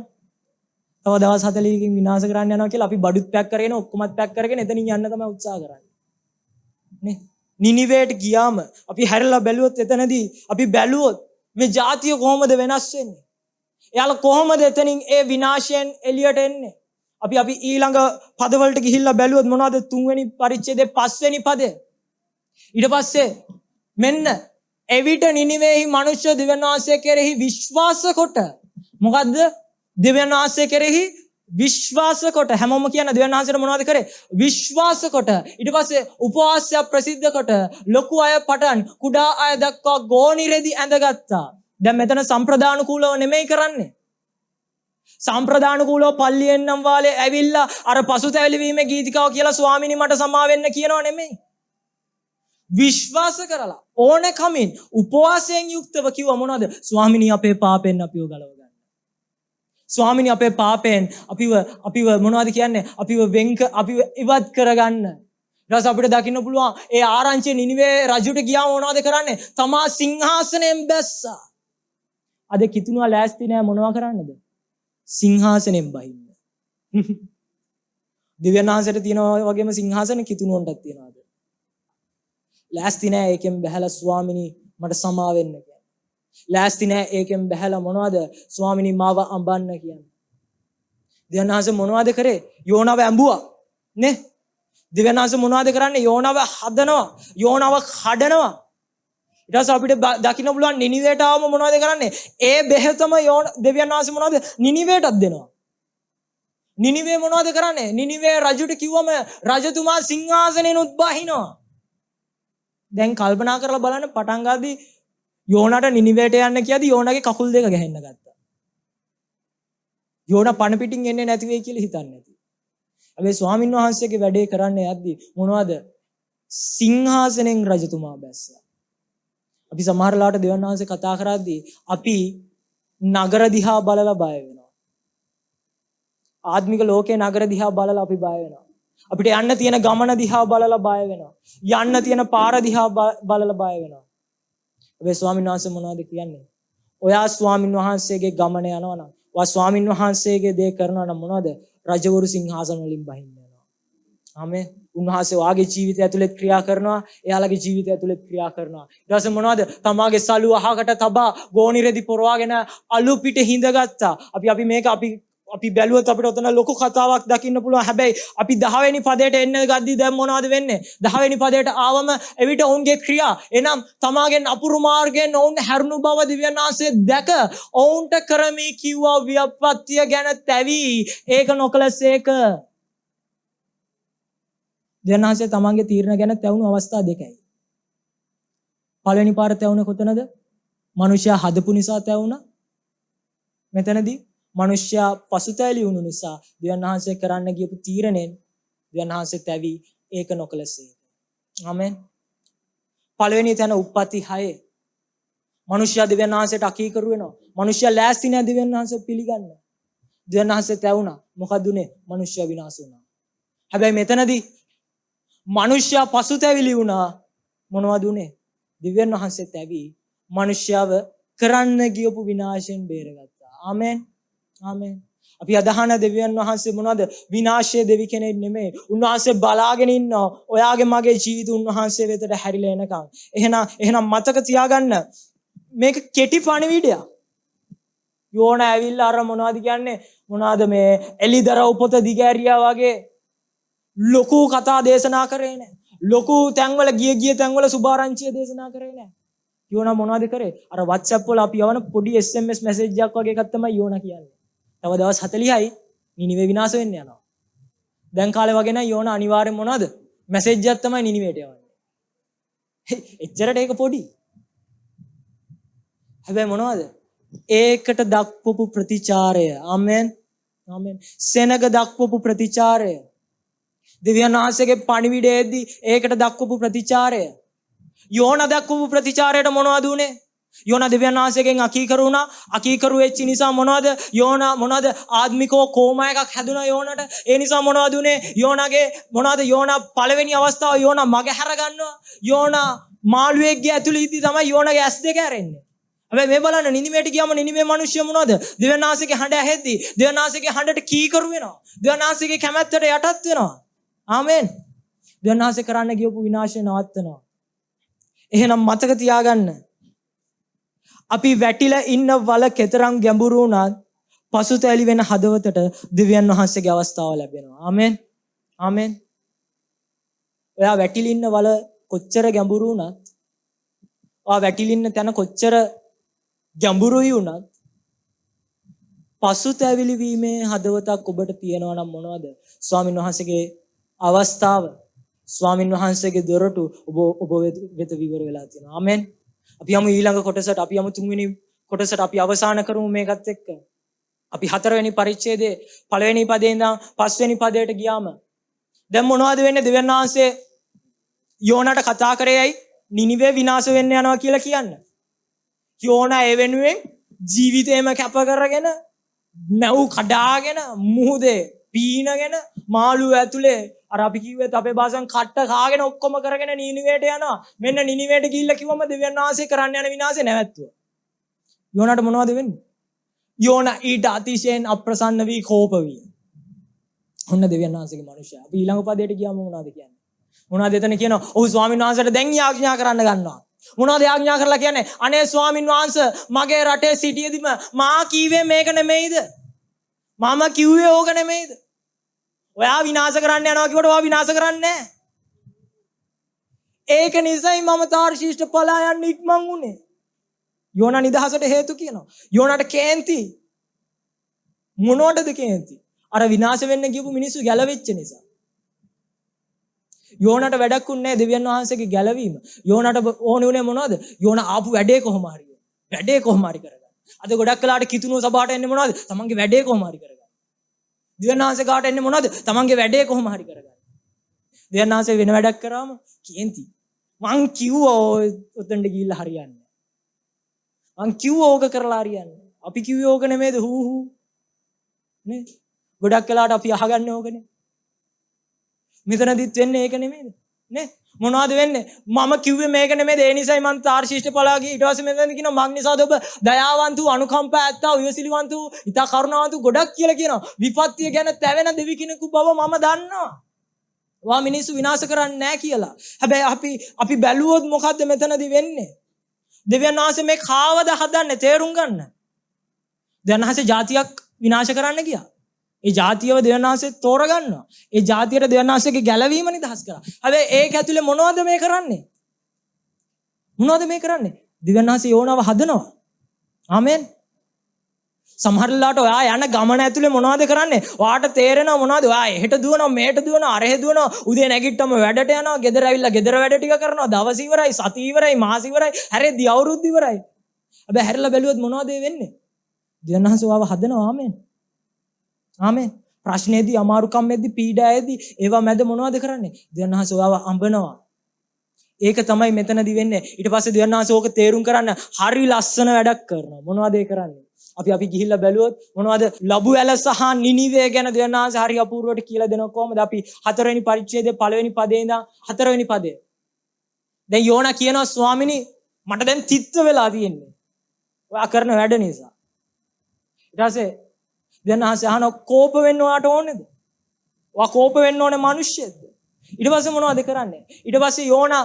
Speaker 1: තව දවස් 40කින් විනාශ කරන්න යනවා කියලා අපි බඩුත් පැක් කරගෙන ඔක්කොමත් පැක් කරගෙන එතනින් යන්න තමයි උත්සාහ කරන්නේ. නේ? නිනිවේට ගියාම අපි හැරලා බැලුවොත් එතනදී අපි බැලුවොත් මේ ජාතිය කොහොමද වෙනස් වෙන්නේ? එයාලා කොහොමද එතනින් ඒ විනාශයෙන් එළියට එන්නේ? අපි ඊළඟ පදවලට ගිහිල්ලා බැලුවොත් මොනවද තුන්වෙනි පරිච්ඡේදයේ 5 වෙනි පදය. ඊට පස්සේ මෙන්න එවිට නිනිවේහි මනුෂ්‍ය දෙවියන් වහන්සේ කෙරෙහි විශ්වාස කොට මොකද්ද? දෙවියන් වහන්සේ කෙරෙහි විශ්වාස කොට හැමෝම කියන දෙවියන් වහන්සේට මොනවද කරේ? විශ්වාස කොට ඊට පස්සේ උපවාසය ප්‍රසිද්ධ කොට ලොකු අය පටන් කුඩා අය දක්වා ගෝණිරෙදි ඇඳගත්තා. දැන් මෙතන සම්ප්‍රදාන කූලව නෙමෙයි කරන්නේ. සම්ප්‍රදාන කූලව පල්ලියෙන් නම් වාලේ ඇවිල්ලා අර පසුතැවිලි වීමේ ගීතිකාව කියලා ස්වාමීනි මට සමා වෙන්න කියනව නෙමෙයි. විශ්වාස කරලා ඕන කමින් උපවාසයෙන් යුක්තව කිව්ව මොනවද? ස්වාමීනි අපේ පාපෙන් අපිව ගලව ගන්න. ස්වාමීනි අපේ පාපෙන් අපිව මොනවද කියන්නේ? අපිව ඉවත් කරගන්න. ඊට පස්සේ අපිට දකින්න පුළුවන් ඒ ආරංචිය නිනිවේ රජුට ගියාම මොනවද කරන්නේ? තමා සිංහාසනයෙන් බැස්සා. අද කිතුණුවා ලෑස්ති නෑ මොනවා කරන්නද? සිංහාසනයෙන් බහින්න. දෙවියන් වහන්සේට තියෙනවා වගේම සිංහාසන කිතුණුවන්ටත් තියෙනවාද? ලෑස්ති නෑ ඒකෙන් බැහැලා ස්වාමිනී මට සමා වෙන්න කියන්නේ. ලෑස්ති නෑ ඒකෙන් බැහැලා මොනවද ස්වාමිනී මාව අඹන්න කියන්නේ. දෙවියන් වහන්සේ මොනවද කරේ? යෝනාව ඇඹුවා නේ? දෙවියන් වහන්සේ මොනවද කරන්නේ? යෝනාව හදනවා. යෝනාව කඩනවා. ඊට පස්සේ අපිට දකින්න පුළුවන් නිනිවේට ආවම මොනවද කරන්නේ? ඒ බෙහෙතම දෙවියන් වහන්සේ මොනවද නිනිවේටත් දෙනවා. නිනිවේ මොනවද කරන්නේ? නිනිවේ රජුට කිව්වම රජතුමා සිංහාසනෙන් උත්බහිනවා. දැන් කල්පනා කරලා බලන්න පටන් ගද්දී යෝනාට නිනිවේට යන්න කියද්දී යෝනාගේ කකුල් දෙක ගැහෙන්න ගත්තා. යෝනා පණ පිටින් එන්නේ නැති වෙයි කියලා හිතන්නේ නැති. හැබැයි ස්වාමින් වහන්සේගේ වැඩේ කරන්න යද්දී මොනවද? සිංහාසනෙන් රජතුමා බැස්සා. අපි සමහරලාට දෙවියන් වහන්සේ කතා කරද්දී අපි නගර දිහා බලලා බය වෙනවා. ආත්මික ලෝකේ නගර දිහා බලලා අපි බය වෙනවා. අපිට යන්න තියෙන ගමන දිහා බලලා බය වෙනවා. යන්න තියෙන පාර දිහා බලලා බය වෙනවා. හැබැයි ස්වාමීන් වහන්සේ මොනවද කියන්නේ? ඔයා ස්වාමීන් වහන්සේගේ ගමන යනවා නම්, ඔයා ස්වාමීන් වහන්සේගේ දේ කරනවා නම් මොනවද? රජවරු සිංහාසන වලින් බහින්න යනවා. ආමේන්. උන්වහන්සේ වාගේ ජීවිතය ඇතුළේ ක්‍රියා කරනවා, එයාලගේ ජීවිතය ඇතුළේ ක්‍රියා කරනවා. ඊට පස්සේ මොනවද? තමාගේ සලුව අහකට තබා ගෝණිරෙදි පොරවාගෙන අලු පිට හිඳගත්තා. අපි බැලුවොත් අපිට ඔතන ලොකු කතාවක් දකින්න පුළුවන්. හැබැයි අපි 10 වෙනි පදයට එන්න ගද්දී දැන් මොනවද වෙන්නේ? 10 වෙනි පදයට ආවම එවිට ඔවුන්ගේ ක්‍රියා එනම් තමාගේ අපුරු මාර්ගයෙන් ඔවුන් හැරුණු බව දිව්‍යන් වහන්සේ දැක ඔවුන්ට කරමි කිව්වා ව්‍යප්තිය ගැන තැවි ඒක නොකලසේක. දිව්‍යන් වහන්සේ තමන්ගේ තීරණ ගැන තැවුණු අවස්ථා දෙකයි. පළවෙනි පාර තැවුණ කොතනද? මිනිසයා හදපු නිසා තැවුණා. මෙතනදී මිනිසයා පසුතැවිලි වුණු නිසා දෙවියන් වහන්සේ කරන්න ගියපු තීරණයෙන් දෙවියන් වහන්සේ තැවි ඒක නොකලසේ. ආමෙන්. පළවෙනි තැන උප්පත්ති 6. මිනිසයා දෙවියන් වහන්සේට අකීකරු වෙනවා. මිනිසයා ලෑස්ති නැහැ දෙවියන් වහන්සේ පිළිගන්න. දෙවියන් වහන්සේ තැවුණා. මොකද උනේ? මිනිසයා විනාශ වුණා. හැබැයි මෙතනදී මිනිසයා පසුතැවිලි වුණා. මොනවද උනේ? දෙවියන් වහන්සේ තැවි මිනිසයාව කරන්න ගියපු විනාශයෙන් බේරගත්තා. ආමෙන්. ආමෙන්. අපි අදහන දෙවියන් වහන්සේ මොනවද? විනාශයේ දෙවි කෙනෙක් නෙමෙයි. උන්වහන්සේ බලාගෙන ඉන්නවා. ඔයාගේ මගේ ජීවිත උන්වහන්සේ වෙතට හැරිලා එනකම්. එහෙනම් මතක තියාගන්න මේක කෙටි පණිවිඩයක්. යෝනා ඇවිල්ලා අර මොනවද කියන්නේ? මොනවද මේ එලිදරව් පොත දිගෑරියා වගේ ලොකු කතා දේශනා කරේ නැහැ. ලොකු තැන්වල ගිය තැන්වල සුභාරංචිය දේශනා කරේ නැහැ. යෝනා මොනවද කරේ? අර WhatsApp වල අපි යවන පොඩි SMS මැසේජ් එකක් වගේ එකක් තමයි යෝනා කියන්නේ. තව දවස් 40යි නිනිවේ විනාශ වෙන්න යනවා. දැන් කාලේ වගේ නම් යෝනා අනිවාර්යෙන් මොනවද? මැසේජ් එකක් තමයි නිනිවේට යවන්නේ. එච්චරට ඒක පොඩි. හැබැයි මොනවද? ඒකට දක්වපු ප්‍රතිචාරය. ආමෙන්. ආමෙන්. සෙනග දක්වපු ප්‍රතිචාරය. දෙවියන් වහන්සේගේ පණිවිඩයේදී ඒකට දක්වපු ප්‍රතිචාරය. යෝනා දක්වපු ප්‍රතිචාරයට මොනවද උනේ? යෝනා දෙවියන් වහන්සේගෙන් අකීකරු වුණා. අකීකරු වෙච්ච නිසා මොනවද? යෝනා මොනවද? ආත්මිකව කෝමා එකක් හැදුනා යෝනාට. ඒ නිසා මොනවද උනේ? යෝනාගේ මොනවද? යෝනා පළවෙනි අවස්ථාව යෝනා මග හැර ගන්නවා. යෝනා මාළුවෙක්ගේ ඇතුළේ ඉඳි තමයි යෝනාගේ ඇස් දෙක ඇරෙන්නේ. හැබැයි මේ බලන්න නිනිවේට ගියාම නිනිවේ මිනිස්සු මොනවද? දෙවියන් වහන්සේගේ හඬ ඇහෙද්දි දෙවියන් වහන්සේගේ හඬට කීකරු වෙනවා. දෙවියන් වහන්සේගේ කැමැත්තට යටත් වෙනවා. ආමෙන්. දෙවියන් වහන්සේ කරන්න ගියපු විනාශය නවත්තනවා. එහෙනම් මතක තියාගන්න. අපි වැටිලා ඉන්න වල කෙතරම් ගැඹුරු වුණත් පසුතැලි වෙන හදවතට දෙවියන් වහන්සේගේ අවස්ථාව ලැබෙනවා. ආමෙන්. ආමෙන්. ඔයා වැටිලා ඉන්න වල කොච්චර ගැඹුරු වුණත් ඔයා වැටිලා ඉන්න තැන කොච්චර ගැඹුරුයි වුණත් පසුතැවිලි වීමේ හදවතක් ඔබට තියෙනවා නම් මොනවද? ස්වාමින් වහන්සේගේ අවස්ථාව, ස්වාමින් වහන්සේගේ දොරටු ඔබ වෙත විවර වෙලා තියෙනවා. ආමෙන්. අපි යමු ඊළඟ කොටසට. අපි යමු තුන්වෙනි කොටසට. අපි අවසන් කරමු මේකත් එක්ක. අපි හතරවෙනි පරිච්ඡේදයේ පළවෙනි පදේ ඉඳන් පස්වෙනි පදයට ගියාම දැන් මොනවද වෙන්නේ? දෙවියන් වහන්සේ යෝනාට කතා කරේයි නිනිවේ විනාශ වෙන්න යනවා කියලා කියන්න. යෝනා ඒ වෙනුවෙන් ජීවිතේම කැප කරගෙන නැව් කඩාගෙන මුහුදේ පීනගෙන මාළුව ඇතුලේ අර අපි කිව්වෙත් අපේ භාෂෙන් කට්ට කාගෙන ඔක්කොම කරගෙන නිනිවේට යනවා. මෙන්න නිනිවේට ගිහිල්ලා කිව්වම දෙවියන් වහන්සේ කරන්න යන විනාශේ නැවැත්තුවා. යෝනාට මොනවද වෙන්නේ? යෝනා ඊට අතිශයින් අප්‍රසන්න වී කෝප විය. ඔන්න දෙවියන් වහන්සේගේ මනුෂ්‍යයා. අපි ඊළඟ පදයට ගියාම මොනවද කියන්නේ? මොනවද එතන කියනවා? ඔව් ස්වාමීන් වහන්සේට දැන් යාඥා කරන්න ගන්නවා. මොනවද යාඥා කරලා කියන්නේ? අනේ ස්වාමීන් වහන්සේ මගේ රටේ සිටියේදීම මා කීවේ මේක නෙමෙයිද? මම කිව්වේ ඕක නෙමෙයිද? ඔයා විනාශ කරන්න යනවා කිව්වට ඔයා විනාශ කරන්නේ නැහැ. ඒක නිසයි මම තාර්ෂීෂ්ඨ පලා යන්න ඉක්මන් වුනේ. යෝනා නිදහසට හේතු කියනවා. යෝනාට කේන්ති. මොනවටද කේන්ති? අර විනාශ වෙන්න ගියපු මිනිස්සු ගැලවෙච්ච නිසා. යෝනාට වැඩක් උන්නේ දෙවියන් වහන්සේගේ ගැලවීම. යෝනාට ඕනේ උනේ මොනවද? යෝනා ආපු වැඩේ කොහොම හරි. වැඩේ කොහොම හරි කරගන්න. අද ගොඩක් වෙලාට කිතුණුව සභාවට එන්නේ මොනවද? තමන්ගේ වැඩේ කොහොම හරි කරගන්න. දෙවියන් වහන්සේ කාට එන්නේ මොනවද? තමන්ගේ වැඩේ කොහොම හරි කරගන්න. දෙවියන් වහන්සේ වෙන වැඩක් කරාම කේන්ති. මං කිව්වා ඔතෙන්ට ගිහිල්ලා හරියන්නේ. මං කිව්වා ඕක කරලා හරියන්නේ. අපි කිව්වේ ඕක නෙමෙයිද? හූ නේ? ගොඩක් වෙලාට අපි අහගන්නේ ඕකනේ. මෙතනදිත් වෙන්නේ ඒක නෙමෙයිද? නේ? මොනවද වෙන්නේ? මම කිව්වේ මේක නෙමෙයිද? ඒ නිසායි මං තාර්ෂීෂ්ඨ පලාගේ ඊට පස්සේ මෙතන කියනවා මං නිසාද ඔබ දයාවන්ත වූ අනුකම්පා ඇත්තා වූ ඉවසිලිවන්ත වූ ඉතා කරුණාවන්ත වූ ගොඩක් කියලා කියනවා. විපත්තිය ගැන තැවෙන දෙවි කෙනෙකු බව මම දන්නවා. වා මිනිස්සු විනාශ කරන්නේ නැහැ කියලා. හැබැයි අපි බැලුවොත් මොකද්ද මෙතනදී වෙන්නේ? දෙවියන් වහන්සේ මේ කාවද හදන්නේ තේරුම් ගන්න. දෙවියන් වහන්සේ ජාතියක් විනාශ කරන්න ගියා. ඒ ජාතියව දෙවියන් වහන්සේ තෝරගන්නවා. ඒ ජාතියට දෙවියන් වහන්සේගේ ගැලවීම නිදහස් කරා. හැබැයි ඒක ඇතුලේ මොනවද මේ කරන්නේ? මොනවද මේ කරන්නේ? දෙවියන් වහන්සේ යෝනාව හදනවා. ආමෙන්. සමහරලාට ඔයා යන ගමන ඇතුලේ මොනවද කරන්නේ? ඔයාට තේරෙනව මොනවද? ඔයා එහෙට දුවනවා, මෙහෙට දුවනවා, අරහෙ දුවනවා. උදේ නැගිට්ටම වැඩට යනවා, ගෙදර ඇවිල්ලා ගෙදර වැඩ ටික කරනවා. දවස් ඉවරයි, සති ඉවරයි, මාස ඉවරයි, හැරෙද්දි අවුරුද්ද ඉවරයි. හැබැයි හැරිලා බැලුවොත් මොනවද වෙන්නේ? දෙවියන් වහන්සේ ඔයාව හදනවා. ආමෙන්. ආමෙන්. ප්‍රශ්නේදී අමාරුකම්ෙදී පීඩාවේදී ඒවා මැද මොනවද කරන්නේ? දෙවියන් වහන්සේ ඔයාව අඹනවා. ඒක තමයි මෙතනදී වෙන්නේ. ඊට පස්සේ දෙවියන් වහන්සේ ඕක තේරුම් කරන්න හරි ලස්සන වැඩක් කරනවා. මොනවද ඒ කරන්නේ? අපි ගිහිල්ලා බැලුවොත් මොනවද ලැබු ඇල සහ නිනිවේ ගැන දෙවියන් වහන්සේ හරි අපූර්වවට කියලා දෙනවා කොහොමද? අපි 4 වෙනි පරිච්ඡේදයේ පළවෙනි පදේ ඉඳන් 4 වෙනි පදේ. දැන් යෝනා කියනවා ස්වාමිනී මට දැන් තිත්ත වෙලා තියෙන්නේ. ඔයා කරන වැඩ නිසා. ඊට පස්සේ දෙවියන් වහන්සේ අහනවා කෝප වෙන්න ඔයාට ඕනේද? ඔයා කෝප වෙන්න ඕනේ මිනිස්සෙක්ද? ඊට පස්සේ මොනවද කරන්නේ? ඊට පස්සේ යෝනා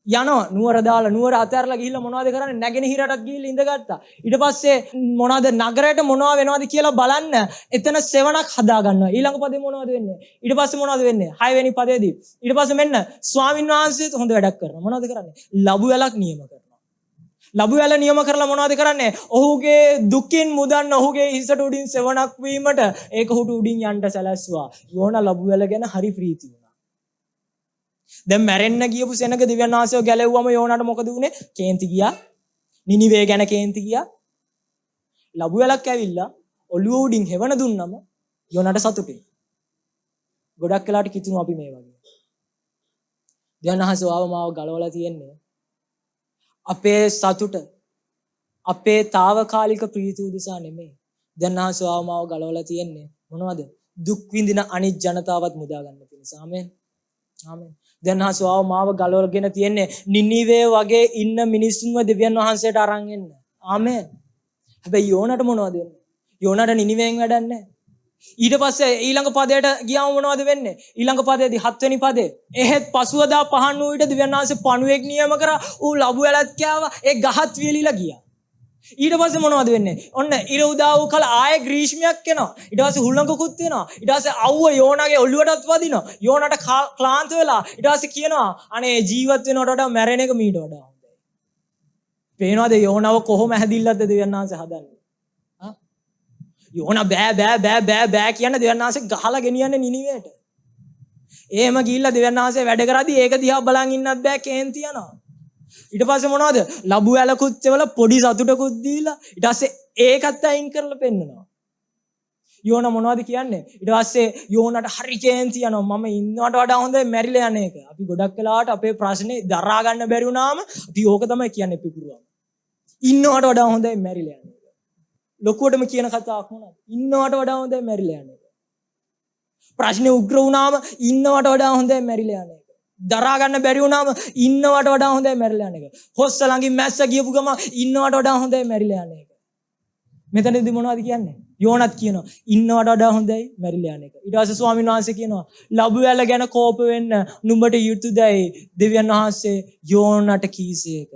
Speaker 1: යනවා නුවර දාලා නුවර අතහැරලා ගිහිල්ලා මොනවද කරන්නේ? නැගෙනහිරටත් ගිහිල්ලා ඉඳගත්තා. ඊට පස්සේ මොනවද නගරයට මොනව වෙනවද කියලා බලන්න එතන සෙවණක් හදා ගන්නවා. ඊළඟ පදේ මොනවද වෙන්නේ? ඊට පස්සේ මොනවද වෙන්නේ? 6 වෙනි පදේදී ඊට පස්සේ මෙන්න ස්වාමින් වහන්සේත් හොඳ වැඩක් කරනවා. මොනවද කරන්නේ? ලැබු වැලක් නියම කරනවා. ලැබු වැල නියම කරලා මොනවද කරන්නේ? ඔහුගේ දුකින් මුදන්න ඔහුගේ හිසට උඩින් සෙවණක් වීමට ඒක උහුට උඩින් යන්න සැලැස්සුවා. යෝනා ලැබු වැල ගැන හරි ප්‍රීති වුණා. දැන් මැරෙන්න ගියපු සෙනඟ දිව්‍යන් වහන්සේව ගැලෙව්වම යෝනාට මොකද වුනේ? කේන්ති ගියා. නිනිවේ ගැන කේන්ති ගියා. ලැබු වෙලක් ඇවිල්ලා ඔළුව උඩින් හෙවණ දුන්නම යෝනාට සතුටුයි. ගොඩක් වෙලාට කිතුණු අපි මේ වගේ. දෙවියන්වහන්සේ ආවමාව ගලවලා තියෙන්නේ අපේ සතුට අපේ తాවකාලික ප්‍රීතිය උදෙසා නෙමෙයි. දෙවියන්වහන්සේ ආවමාව ගලවලා තියෙන්නේ මොනවද? දුක් විඳින අනිත් ජනතාවත් මුදා ගන්න පිණිස. ආමෙන්. ආමෙන්. දෙවියන්වහන්සේ ආවමාව ගලවලාගෙන තියෙන්නේ නිනිවේ වගේ ඉන්න මිනිස්සුන්ව දෙවියන්වහන්සේට අරන් එන්න. ආමෙන්. හැබැයි යෝනාට මොනවද වෙන්නේ? යෝනාට නිනිවෙන් වැඩක් නැහැ. ඊට පස්සේ ඊළඟ පදයට ගියාම මොනවද වෙන්නේ? ඊළඟ පදයේදී 7 වෙනි පදේ. එහෙත් පසුවදා පහන් වූ විට දෙවියන්වහන්සේ පණුවෙක් නියම කරා. ඌ ලැබු වැලත් කෑවා. ඒ ගහත් වියලිලා ගියා. ඊට පස්සේ මොනවද වෙන්නේ? ඔන්න ඉර උදා වූ කල ආයේ ග්‍රීෂ්මයක් එනවා. ඊට පස්සේ හුළඟකුත් එනවා. ඊට පස්සේ අවුව යෝනාගේ ඔළුවටත් වදිනවා. යෝනාට ක්ලාන්ත වෙලා ඊට පස්සේ කියනවා අනේ ජීවත් වෙනවට වඩා මැරෙන එක මීට වඩා හොඳයි. පේනවද යෝනාව කොහොම හැදිල්ලද්ද දෙවියන්වහන්සේ හදන්නේ? යෝනා බෑ කියන දෙවියන්වහන්සේ ගහලා ගෙනියන්නේ නිනිවේට. එහෙම ගිහිල්ලා දෙවියන්වහන්සේ වැඩ කරද්දී ඒක දිහා බලන් ඉන්නත් බෑ කේන්ති යනවා. ඊට පස්සේ මොනවද? ලැබු වැලකුත් එවලා පොඩි සතුටකුත් දීලා ඊට පස්සේ ඒකත් අයින් කරලා පෙන්නනවා. යෝනා මොනවද කියන්නේ? ඊට පස්සේ යෝනාට හරි කේන්ති යනවා. මම ඉන්නවට වඩා හොඳයි මැරිලා යන එක. අපි ගොඩක් වෙලාවට අපේ ප්‍රශ්නේ දරා ගන්න බැරි වුණාම අපි ඕක තමයි කියන්නේ පිපුරුවම. ඉන්නවට වඩා හොඳයි මැරිලා යන එක. ලොකුවටම කියන කතාවක් මොනවද? ඉන්නවට වඩා හොඳයි මැරිලා යන එක. ප්‍රශ්නේ උග්‍ර වුණාම ඉන්නවට වඩා හොඳයි මැරිලා යන එක. දරා ගන්න බැරි වුණාම ඉන්නවට වඩා හොඳයි මැරිලා යන එක. හොස්ස ළඟින් මැස්ස ගියපු ගම ඉන්නවට වඩා හොඳයි මැරිලා යන එක. මෙතනදී මොනවද කියන්නේ? යෝනත් කියනවා ඉන්නවට වඩා හොඳයි මැරිලා යන එක. ඊට පස්සේ ස්වාමීන් වහන්සේ කියනවා ලැබු වැල ගැන කෝප වෙන්න නුඹට යුතුයදයි දෙවියන් වහන්සේ යෝනට කීසේක.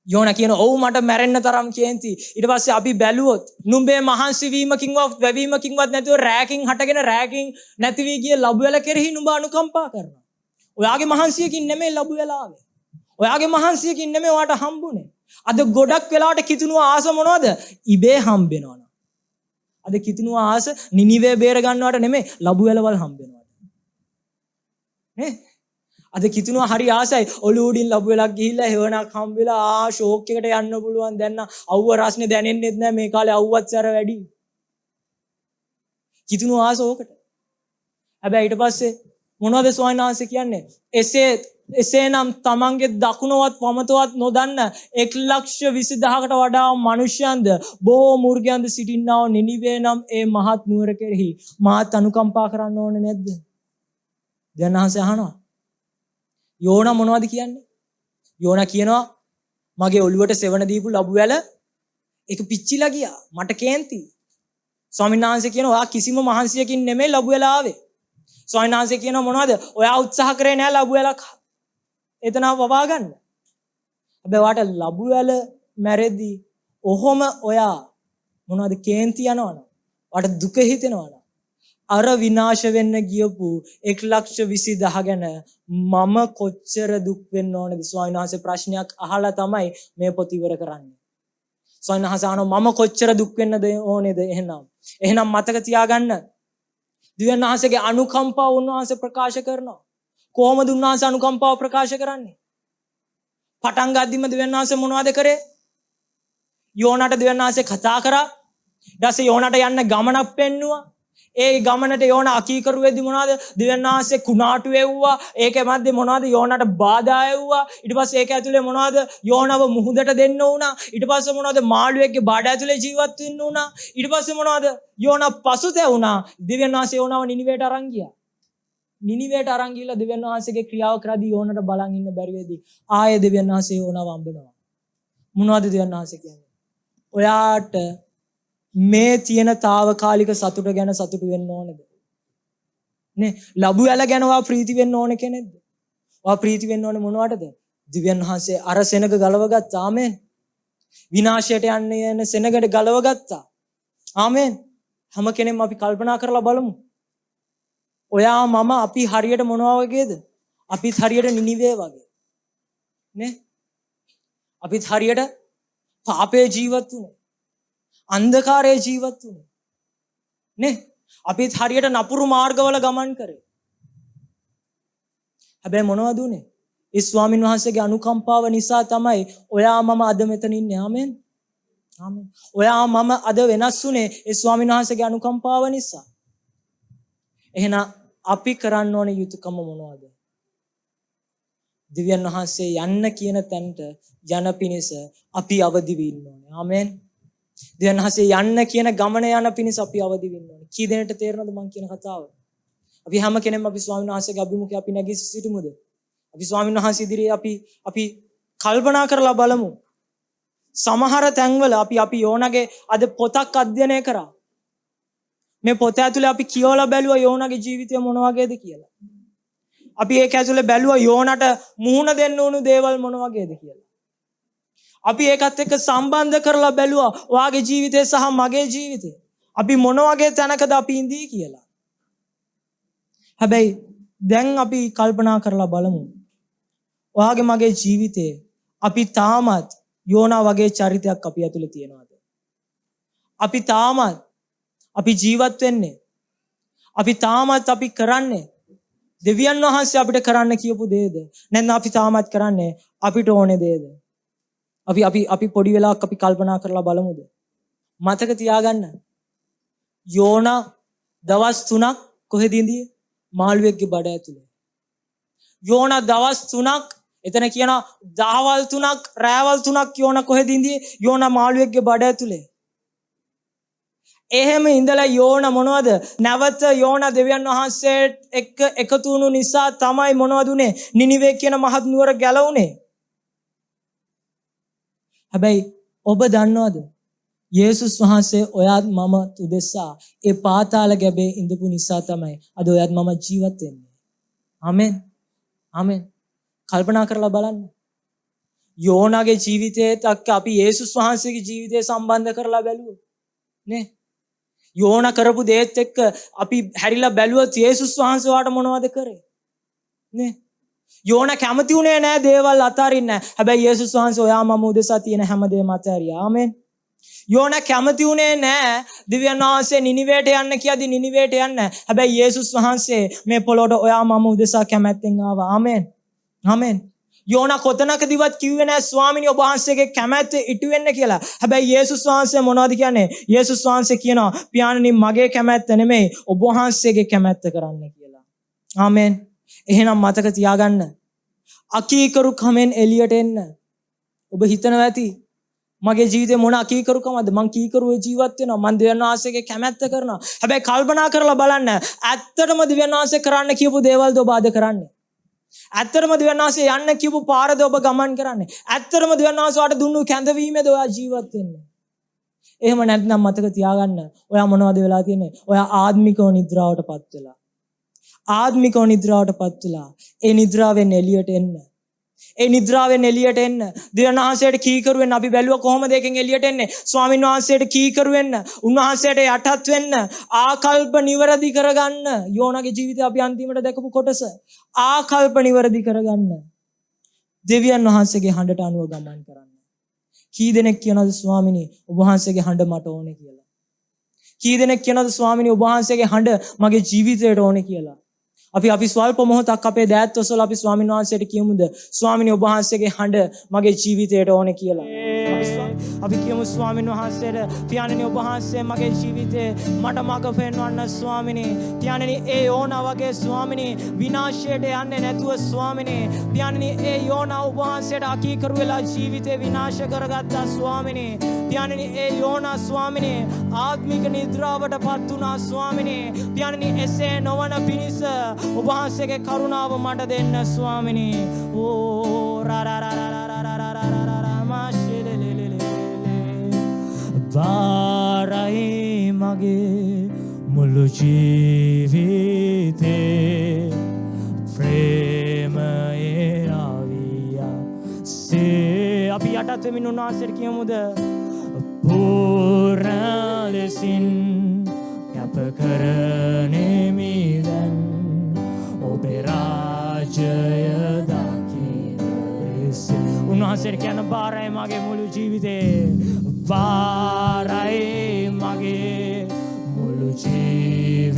Speaker 1: යෝනා කියන ඔව් මට මැරෙන්න තරම් කේන්ති. ඊට පස්සේ අපි බැලුවොත් නුඹේ මහන්සි වීමකින්වත් වැවීමකින්වත් නැතුව රැකින් හටගෙන රැකින් නැති වී ගිය ලැබු වැල කෙරෙහි නුඹ අනුකම්පා කරනවා. ඔයාගේ මහන්සියකින් නෙමෙයි ලැබු වැල ආවේ. ඔයාගේ මහන්සියකින් නෙමෙයි ඔයාට හම්බුනේ. අද ගොඩක් වෙලාවට කිතුණු ආස මොනවද? ඉබේ හම්බෙනවා. අද කිතුණු ආස නිනිවේ බේර ගන්නවට නෙමෙයි ලැබු වැලවල් හම්බෙනවා. නේ? අද කිතුණු හරි ආසයි ඔළුව උඩින් ලැබු වෙලක් ගිහිල්ලා හේවණක් හම්බෙලා ෂෝක් එකට යන්න පුළුවන්. දැන් අවුව රස්නේ දැනෙන්නෙත් නැහැ මේ කාලේ අවුවත් සැර වැඩි. කිතුණු ආස ඕකට. හැබැයි ඊට පස්සේ මොනවද ස්වාමීන් වහන්සේ කියන්නේ? එසේනම් තමන්ගේ දකුණවත් වමතවත් නොදන්න 1,20,000කට වඩා මනුෂ්‍යයන්ද බොහෝ මෘගයන්ද සිටින්නා වූ නිනිවේ නම් ඒ මහත් නුවර කෙරෙහි මාත් අනුකම්පා කරන්න ඕනේ නැද්ද? දැන් අහසේ අහනවා. යෝනා මොනවද කියන්නේ? යෝනා කියනවා මගේ ඔළුවට සෙවණ දීපු ලැබු වැල ඒක පිච්චිලා ගියා. මට කේන්ති. ස්වාමීන් වහන්සේ කියනවා ඔයා කිසිම මහන්සියකින් නෙමෙයි ලැබු වැල ආවේ. ස්වාමීන් වහන්සේ කියනවා මොනවද? ඔයා උත්සාහ කරේ නෑ ලැබු වැලක් එතන වවා ගන්න. හැබැයි වාට ලැබු වැල මැරෙද්දී ඔහොම ඔයා මොනවද කේන්ති යනවනම් වාට දුක හිතෙනවනම් අර විනාශ වෙන්න ගියපු 1,20,000 ගැන මම කොච්චර දුක් වෙන්න ඕනද? ස්වාමීන් වහන්සේ ප්‍රශ්නයක් අහලා තමයි මේ පොත ඉවර කරන්නේ. ස්වාමීන් වහන්සේ අහනවා මම කොච්චර දුක් වෙන්නද ඕනේද? එහෙනම් මතක තියාගන්න. දෙවියන් වහන්සේගේ අනුකම්පාව උන්වහන්සේ ප්‍රකාශ කරනවා. කොහොමද උන්වහන්සේ අනුකම්පාව ප්‍රකාශ කරන්නේ? පටන් ගද්දිම දෙවියන් වහන්සේ මොනවද කරේ? යෝනාට දෙවියන් වහන්සේ කතා කරා. ඊට පස්සේ යෝනාට යන්න ගමනක් පෙන්නුවා. ඒ ගමනට යෝනා අකීකරු වෙද්දි මොනවද? දෙවියන් වහන්සේ කුණාටු එව්වා. ඒකේ මැද්දේ මොනවද? යෝනාට බාධා එව්වා. ඊට පස්සේ ඒක ඇතුලේ මොනවද? යෝනාව මුහුදට දෙන්න උනා. ඊට පස්සේ මොනවද? මාළුවෙක්ගේ බාඩ ඇතුලේ ජීවත් වෙන්න උනා. ඊට පස්සේ මොනවද? යෝනා පසුතැවුණා. දෙවියන් වහන්සේ යෝනාව නිනිවේට අරන් ගියා. නිනිවේට අරන් ගිහලා දෙවියන් වහන්සේගේ ක්‍රියාව කරද්දී යෝනාට බලන් ඉන්න බැරි වෙද්දී ආයේ දෙවියන් වහන්සේ යෝනාව හම්බෙනවා. මොනවද දෙවියන් වහන්සේ කියන්නේ? ඔයාට මේ තියෙන తాවකාලික සතුට ගැන සතුටු වෙන්න ඕනේද? නේ ලැබු වැල ගැන වා ප්‍රීති වෙන්න ඕනේ කෙනෙක්ද? වා ප්‍රීති වෙන්න ඕනේ මොනවටද? දිව්‍යන් වහන්සේ අර සෙනග ගලවගත්තා. ආමෙන්. විනාශයට යන්නේ යන සෙනගට ගලවගත්තා. ආමෙන්. හැම කෙනෙක්ම අපි කල්පනා කරලා බලමු. ඔයා මම අපි හරියට මොනවා වගේද? අපිත් හරියට නිනිවේ වගේ. නේ? අපිත් හරියට පාපේ ජීවත් වුණේ. අන්ධකාරයේ ජීවත් වුණේ. නේ? අපිත් හරියට නපුරු මාර්ගවල ගමන් කරේ. හැබැයි මොනවද උනේ? ඒ ස්වාමීන් වහන්සේගේ අනුකම්පාව නිසා තමයි ඔයා මම අද මෙතන ඉන්නේ. ආමෙන්. ආමෙන්. ඔයා මම අද වෙනස් වුනේ ඒ ස්වාමීන් වහන්සේගේ අනුකම්පාව නිසා. එහෙනම් අපි කරන්න ඕන යුතුයකම මොනවද? දිව්‍යන් වහන්සේ යන්න කියන තැනට යන පිණිස අපි අවදි වෙන්න ඕනේ. ආමෙන්. දිව්‍යන් වහන්සේ යන්න කියන ගමන යන පිණිස අපි අවදි වෙන්න ඕනේ. කී දෙනෙක්ට තේරෙනවද මම කියන කතාව? අපි හැම කෙනෙක්ම අපි ස්වාමීන් වහන්සේගේ අභිමුඛය අපි නැගී සිටිමුද? අපි ස්වාමීන් වහන්සේ ඉදිරියේ අපි කල්පනා කරලා බලමු. සමහර තැන්වල අපි යෝනාගේ අද පොතක් අධ්‍යයනය කරා. මේ පොත ඇතුලේ අපි කියවලා බැලුවා යෝනාගේ ජීවිතය මොන වගේද කියලා. අපි ඒක ඇතුලේ බැලුවා යෝනාට මුහුණ දෙන්න උණු දේවල් මොන වගේද කියලා. අපි ඒකත් එක්ක සම්බන්ධ කරලා බැලුවා ඔයාගේ ජීවිතය සහ මගේ ජීවිතය. අපි මොන වගේ තැනකද අපි ඉඳී කියලා. හැබැයි දැන් අපි කල්පනා කරලා බලමු. ඔයාගේ මගේ ජීවිතේ අපි තාමත් යෝනා වගේ චරිතයක් අපි ඇතුලේ තියනවාද? අපි තාමත් අපි ජීවත් වෙන්නේ. අපි තාමත් අපි කරන්නේ දෙවියන් වහන්සේ අපිට කරන්න කියපු දේද? නැත්නම් අපි තාමත් කරන්නේ අපිට ඕනේ දේද? අපි පොඩි වෙලාවක් අපි කල්පනා කරලා බලමුද? මතක තියාගන්න. යෝනා දවස් 3ක් කොහෙද ඉඳියේ? මාළුවෙක්ගේ බඩ ඇතුලේ. යෝනා දවස් 3ක් එතන කියනවා දහවල් 3ක් රෑවල් 3ක් යෝනා කොහෙද ඉඳියේ? යෝනා මාළුවෙක්ගේ බඩ ඇතුලේ. එහෙම ඉඳලා යෝනා මොනවද? නැවත යෝනා දෙවියන් වහන්සේත් එක්ක එකතු වුණු නිසා තමයි මොනවද උනේ? නිනිවේ කියන මහත් නුවර ගැලවුනේ. හැබැයි ඔබ දන්නවද? යේසුස් වහන්සේ ඔයාත් මම උදෙසා ඒ පාතාල ගැබේ ඉඳපු නිසා තමයි අද ඔයාත් මම ජීවත් වෙන්නේ. ආමෙන්. ආමෙන්. කල්පනා කරලා බලන්න. යෝනාගේ ජීවිතයත් එක්ක අපි යේසුස් වහන්සේගේ ජීවිතය සම්බන්ධ කරලා බැලුවොත් නේ? යෝනා කරපු දේත් එක්ක අපි හැරිලා බැලුවොත් යේසුස් වහන්සේ වාට මොනවද කරේ? නේ? යෝනා කැමති උනේ නැහැ දේවල් අතාරින්න. හැබැයි යේසුස් වහන්සේ ඔයා මම උදෙසා තියෙන හැමදේම අතාරියා. ආමෙන්. යෝනා කැමති උනේ නැහැ දිව්‍යන් වහන්සේ නිනිවේට යන්න කියද්දි නිනිවේට යන්න. හැබැයි යේසුස් වහන්සේ මේ පොළොවට ඔයා මම උදෙසා කැමැත්තෙන් ආවා. ආමෙන්. ආමෙන්. යෝනා කොතනකදීවත් කිව්වේ නැහැ ස්වාමීනි ඔබ වහන්සේගේ කැමැත්ත ඉටු වෙන්න කියලා. හැබැයි යේසුස් වහන්සේ මොනවද කියන්නේ? යේසුස් වහන්සේ කියනවා පියාණනි මගේ කැමැත්ත නෙමෙයි ඔබ වහන්සේගේ කැමැත්ත කරන්න කියලා. ආමෙන්. එහෙනම් මතක තියාගන්න. අකීකරු කමෙන් එළියට එන්න. ඔබ හිතනවා ඇති මගේ ජීවිතේ මොන අකීකරුකමද? මං කීකරුවේ ජීවත් වෙනවා. මං දෙවියන් වහන්සේගේ කැමැත්ත කරනවා. හැබැයි කල්පනා කරලා බලන්න. ඇත්තටම දෙවියන් වහන්සේ කරන්න කියපු දේවල්ද ඔබ අද කරන්නේ? ඇත්තටම දෙවියන් වහන්සේ යන්න කියපු පාරද ඔබ ගමන් කරන්නේ? ඇත්තටම දෙවියන් වහන්සේ වාට දුන්නු කැඳවීමේද ඔයා ජීවත් වෙන්නේ? එහෙම නැත්නම් මතක තියාගන්න. ඔයා මොනවද වෙලා තියෙන්නේ? ඔයා ආත්මිකව නිද්‍රාවටපත් වෙලා. ආත්මිකව නිද්‍රාවටපත් වෙලා. ඒ නිද්‍රාවෙන් එළියට එන්න. ඒ නිද්‍රාවෙන් එළියට එන්න. දෙවියන් වහන්සේට කීකරු වෙන්න. අපි බැලුවා කොහොමද ඒකෙන් එළියට එන්නේ? ස්වාමීන් වහන්සේට කීකරු වෙන්න. උන්වහන්සේට යටත් වෙන්න. ආකල්ප නිවැරදි කරගන්න. යෝනාගේ ජීවිතය අපි අන්තිමට දැකපු කොටස. ආකල්ප නිවැරදි කරගන්න. දෙවියන් වහන්සේගේ හඬට අනුව ගමන් කරන්න. කී දෙනෙක් කියනද ස්වාමීනි ඔබ වහන්සේගේ හඬ මට ඕනේ කියලා? කී දෙනෙක් කියනද ස්වාමීනි ඔබ වහන්සේගේ හඬ මගේ ජීවිතයට ඕනේ කියලා? අපි ස්වල්ප මොහොතක් අපේ දෑත් ඔසවල අපි ස්වාමීන් වහන්සේට කියමුද ස්වාමීනි ඔබ වහන්සේගේ හඬ මගේ ජීවිතයට ඕනේ කියලා? අපි කියමු ස්වාමීන් වහන්සේට පියාණනි ඔබ වහන්සේ මගේ ජීවිතේ මට මඟ පෙන්වන්න ස්වාමීනි. පියාණනි ඒ යෝනා වගේ ස්වාමීනි විනාශයට යන්නේ නැතුව ස්වාමීනි. පියාණනි ඒ යෝනා ඔබ වහන්සේට අකීකරු වෙලා ජීවිතේ විනාශ කරගත්තා ස්වාමීනි. පියාණනි ඒ යෝනා ස්වාමීනි ආත්මික නිද්‍රාවටපත් වුණා ස්වාමීනි. පියාණනි එසේ නොවන පිණිස ඔබ වහන්සේගේ කරුණාව මට දෙන්න ස්වාමීනි. ඕ රා රා රා වාරයි මගේ මුළු ජීවිතේ ප්‍රේමයේ ආවියා සේ අපි යටත් වෙමින් උන්වහන්සේට කියමුද පූර්ණ ලෙසින් කැප කරනෙමි දැන් ඔබේ රාජ්‍යය දකින්න ලෙසින්. උන්වහන්සේට කියන බාරයි මගේ මුළු ජීවිතේ. බාරයි මගේ මුළු ජීවිතේ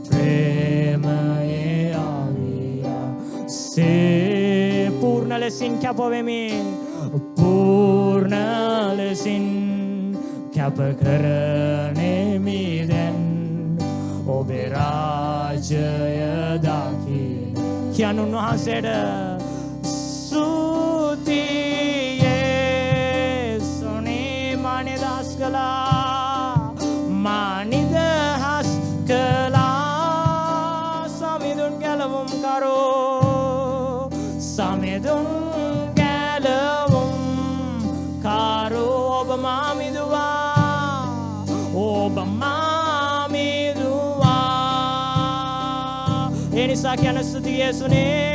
Speaker 1: ප්‍රේමයේ ආවියා
Speaker 3: ලෙසින් කැප වෙමින් පූර්ණ ලෙසින් කැප කරනෙමි දැන් ඔබේ රාජ්‍යය දකින්න කියන උන්වහන්සේට ස්තුතියි යේසුනේ මානිදහස් කළා මානිදහස් කළා සමිඳුන් ගැලවුම් කරෝ සමිඳුන් ගැලවුම් කරෝ ඔබ මා මිදුවා ඔබ මා මිදුවා ඒ නිසා කියන ස්තුතියි යේසුනේ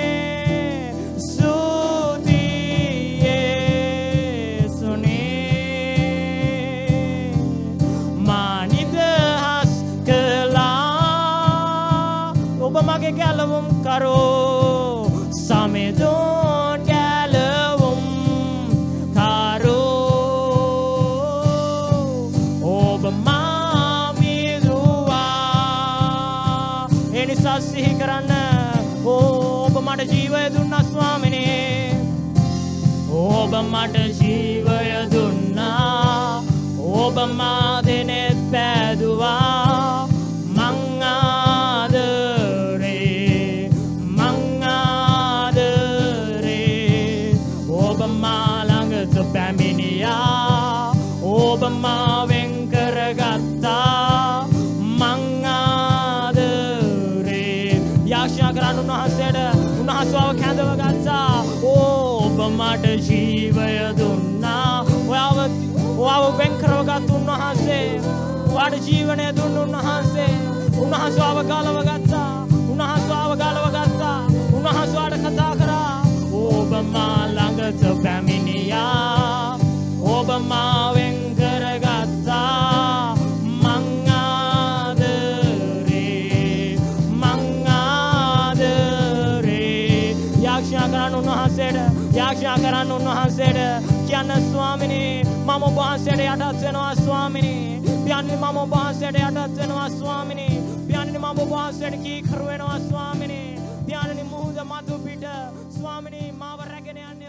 Speaker 3: මගේ ගැලවුම් කරෝ සමිඳුන් ගැලවුම් කරෝ ඔබ මා මිදුවා ඒ නිසා සිහි කරන්න ඔබ මට ජීවය දුන්නා ස්වාමිනේ ඔබ මට ජීවය දුන්නා ඔබ මා දෙනෙත් පැදුවා ඔබ මා වෙන් කරගත්තා මං ආදරේ යාඥා කරන උන්වහන්සේට උන්වහන්සේව කැඳව ගත්තා ඔබ මට ජීවය දුන්නා ඔයාව වෙන් කරගත් උන්වහන්සේ ඔයාට ජීවනය දුන්න උන්වහන්සේ උන්වහන්සේව ගලව ගත්තා උන්වහන්සේවට කතා කරා ඔබ මා ළඟට පැමිණියා ඔබ මා වෙන් කරගත්තා මං ආදරේ යාඥා කරන්න උන්වහන්සේට කියන්න ස්වාමිනේ මම ඔබ වහන්සේට යටත් වෙනවා ස්වාමිනේ පියාණනි මම ඔබ වහන්සේට යටත් වෙනවා ස්වාමිනේ පියාණනි මම ඔබ වහන්සේට කීකරු වෙනවා ස්වාමිනේ පියාණනි මුහුද මතු පිට ස්වාමිනේ මාව රැගෙන යන්න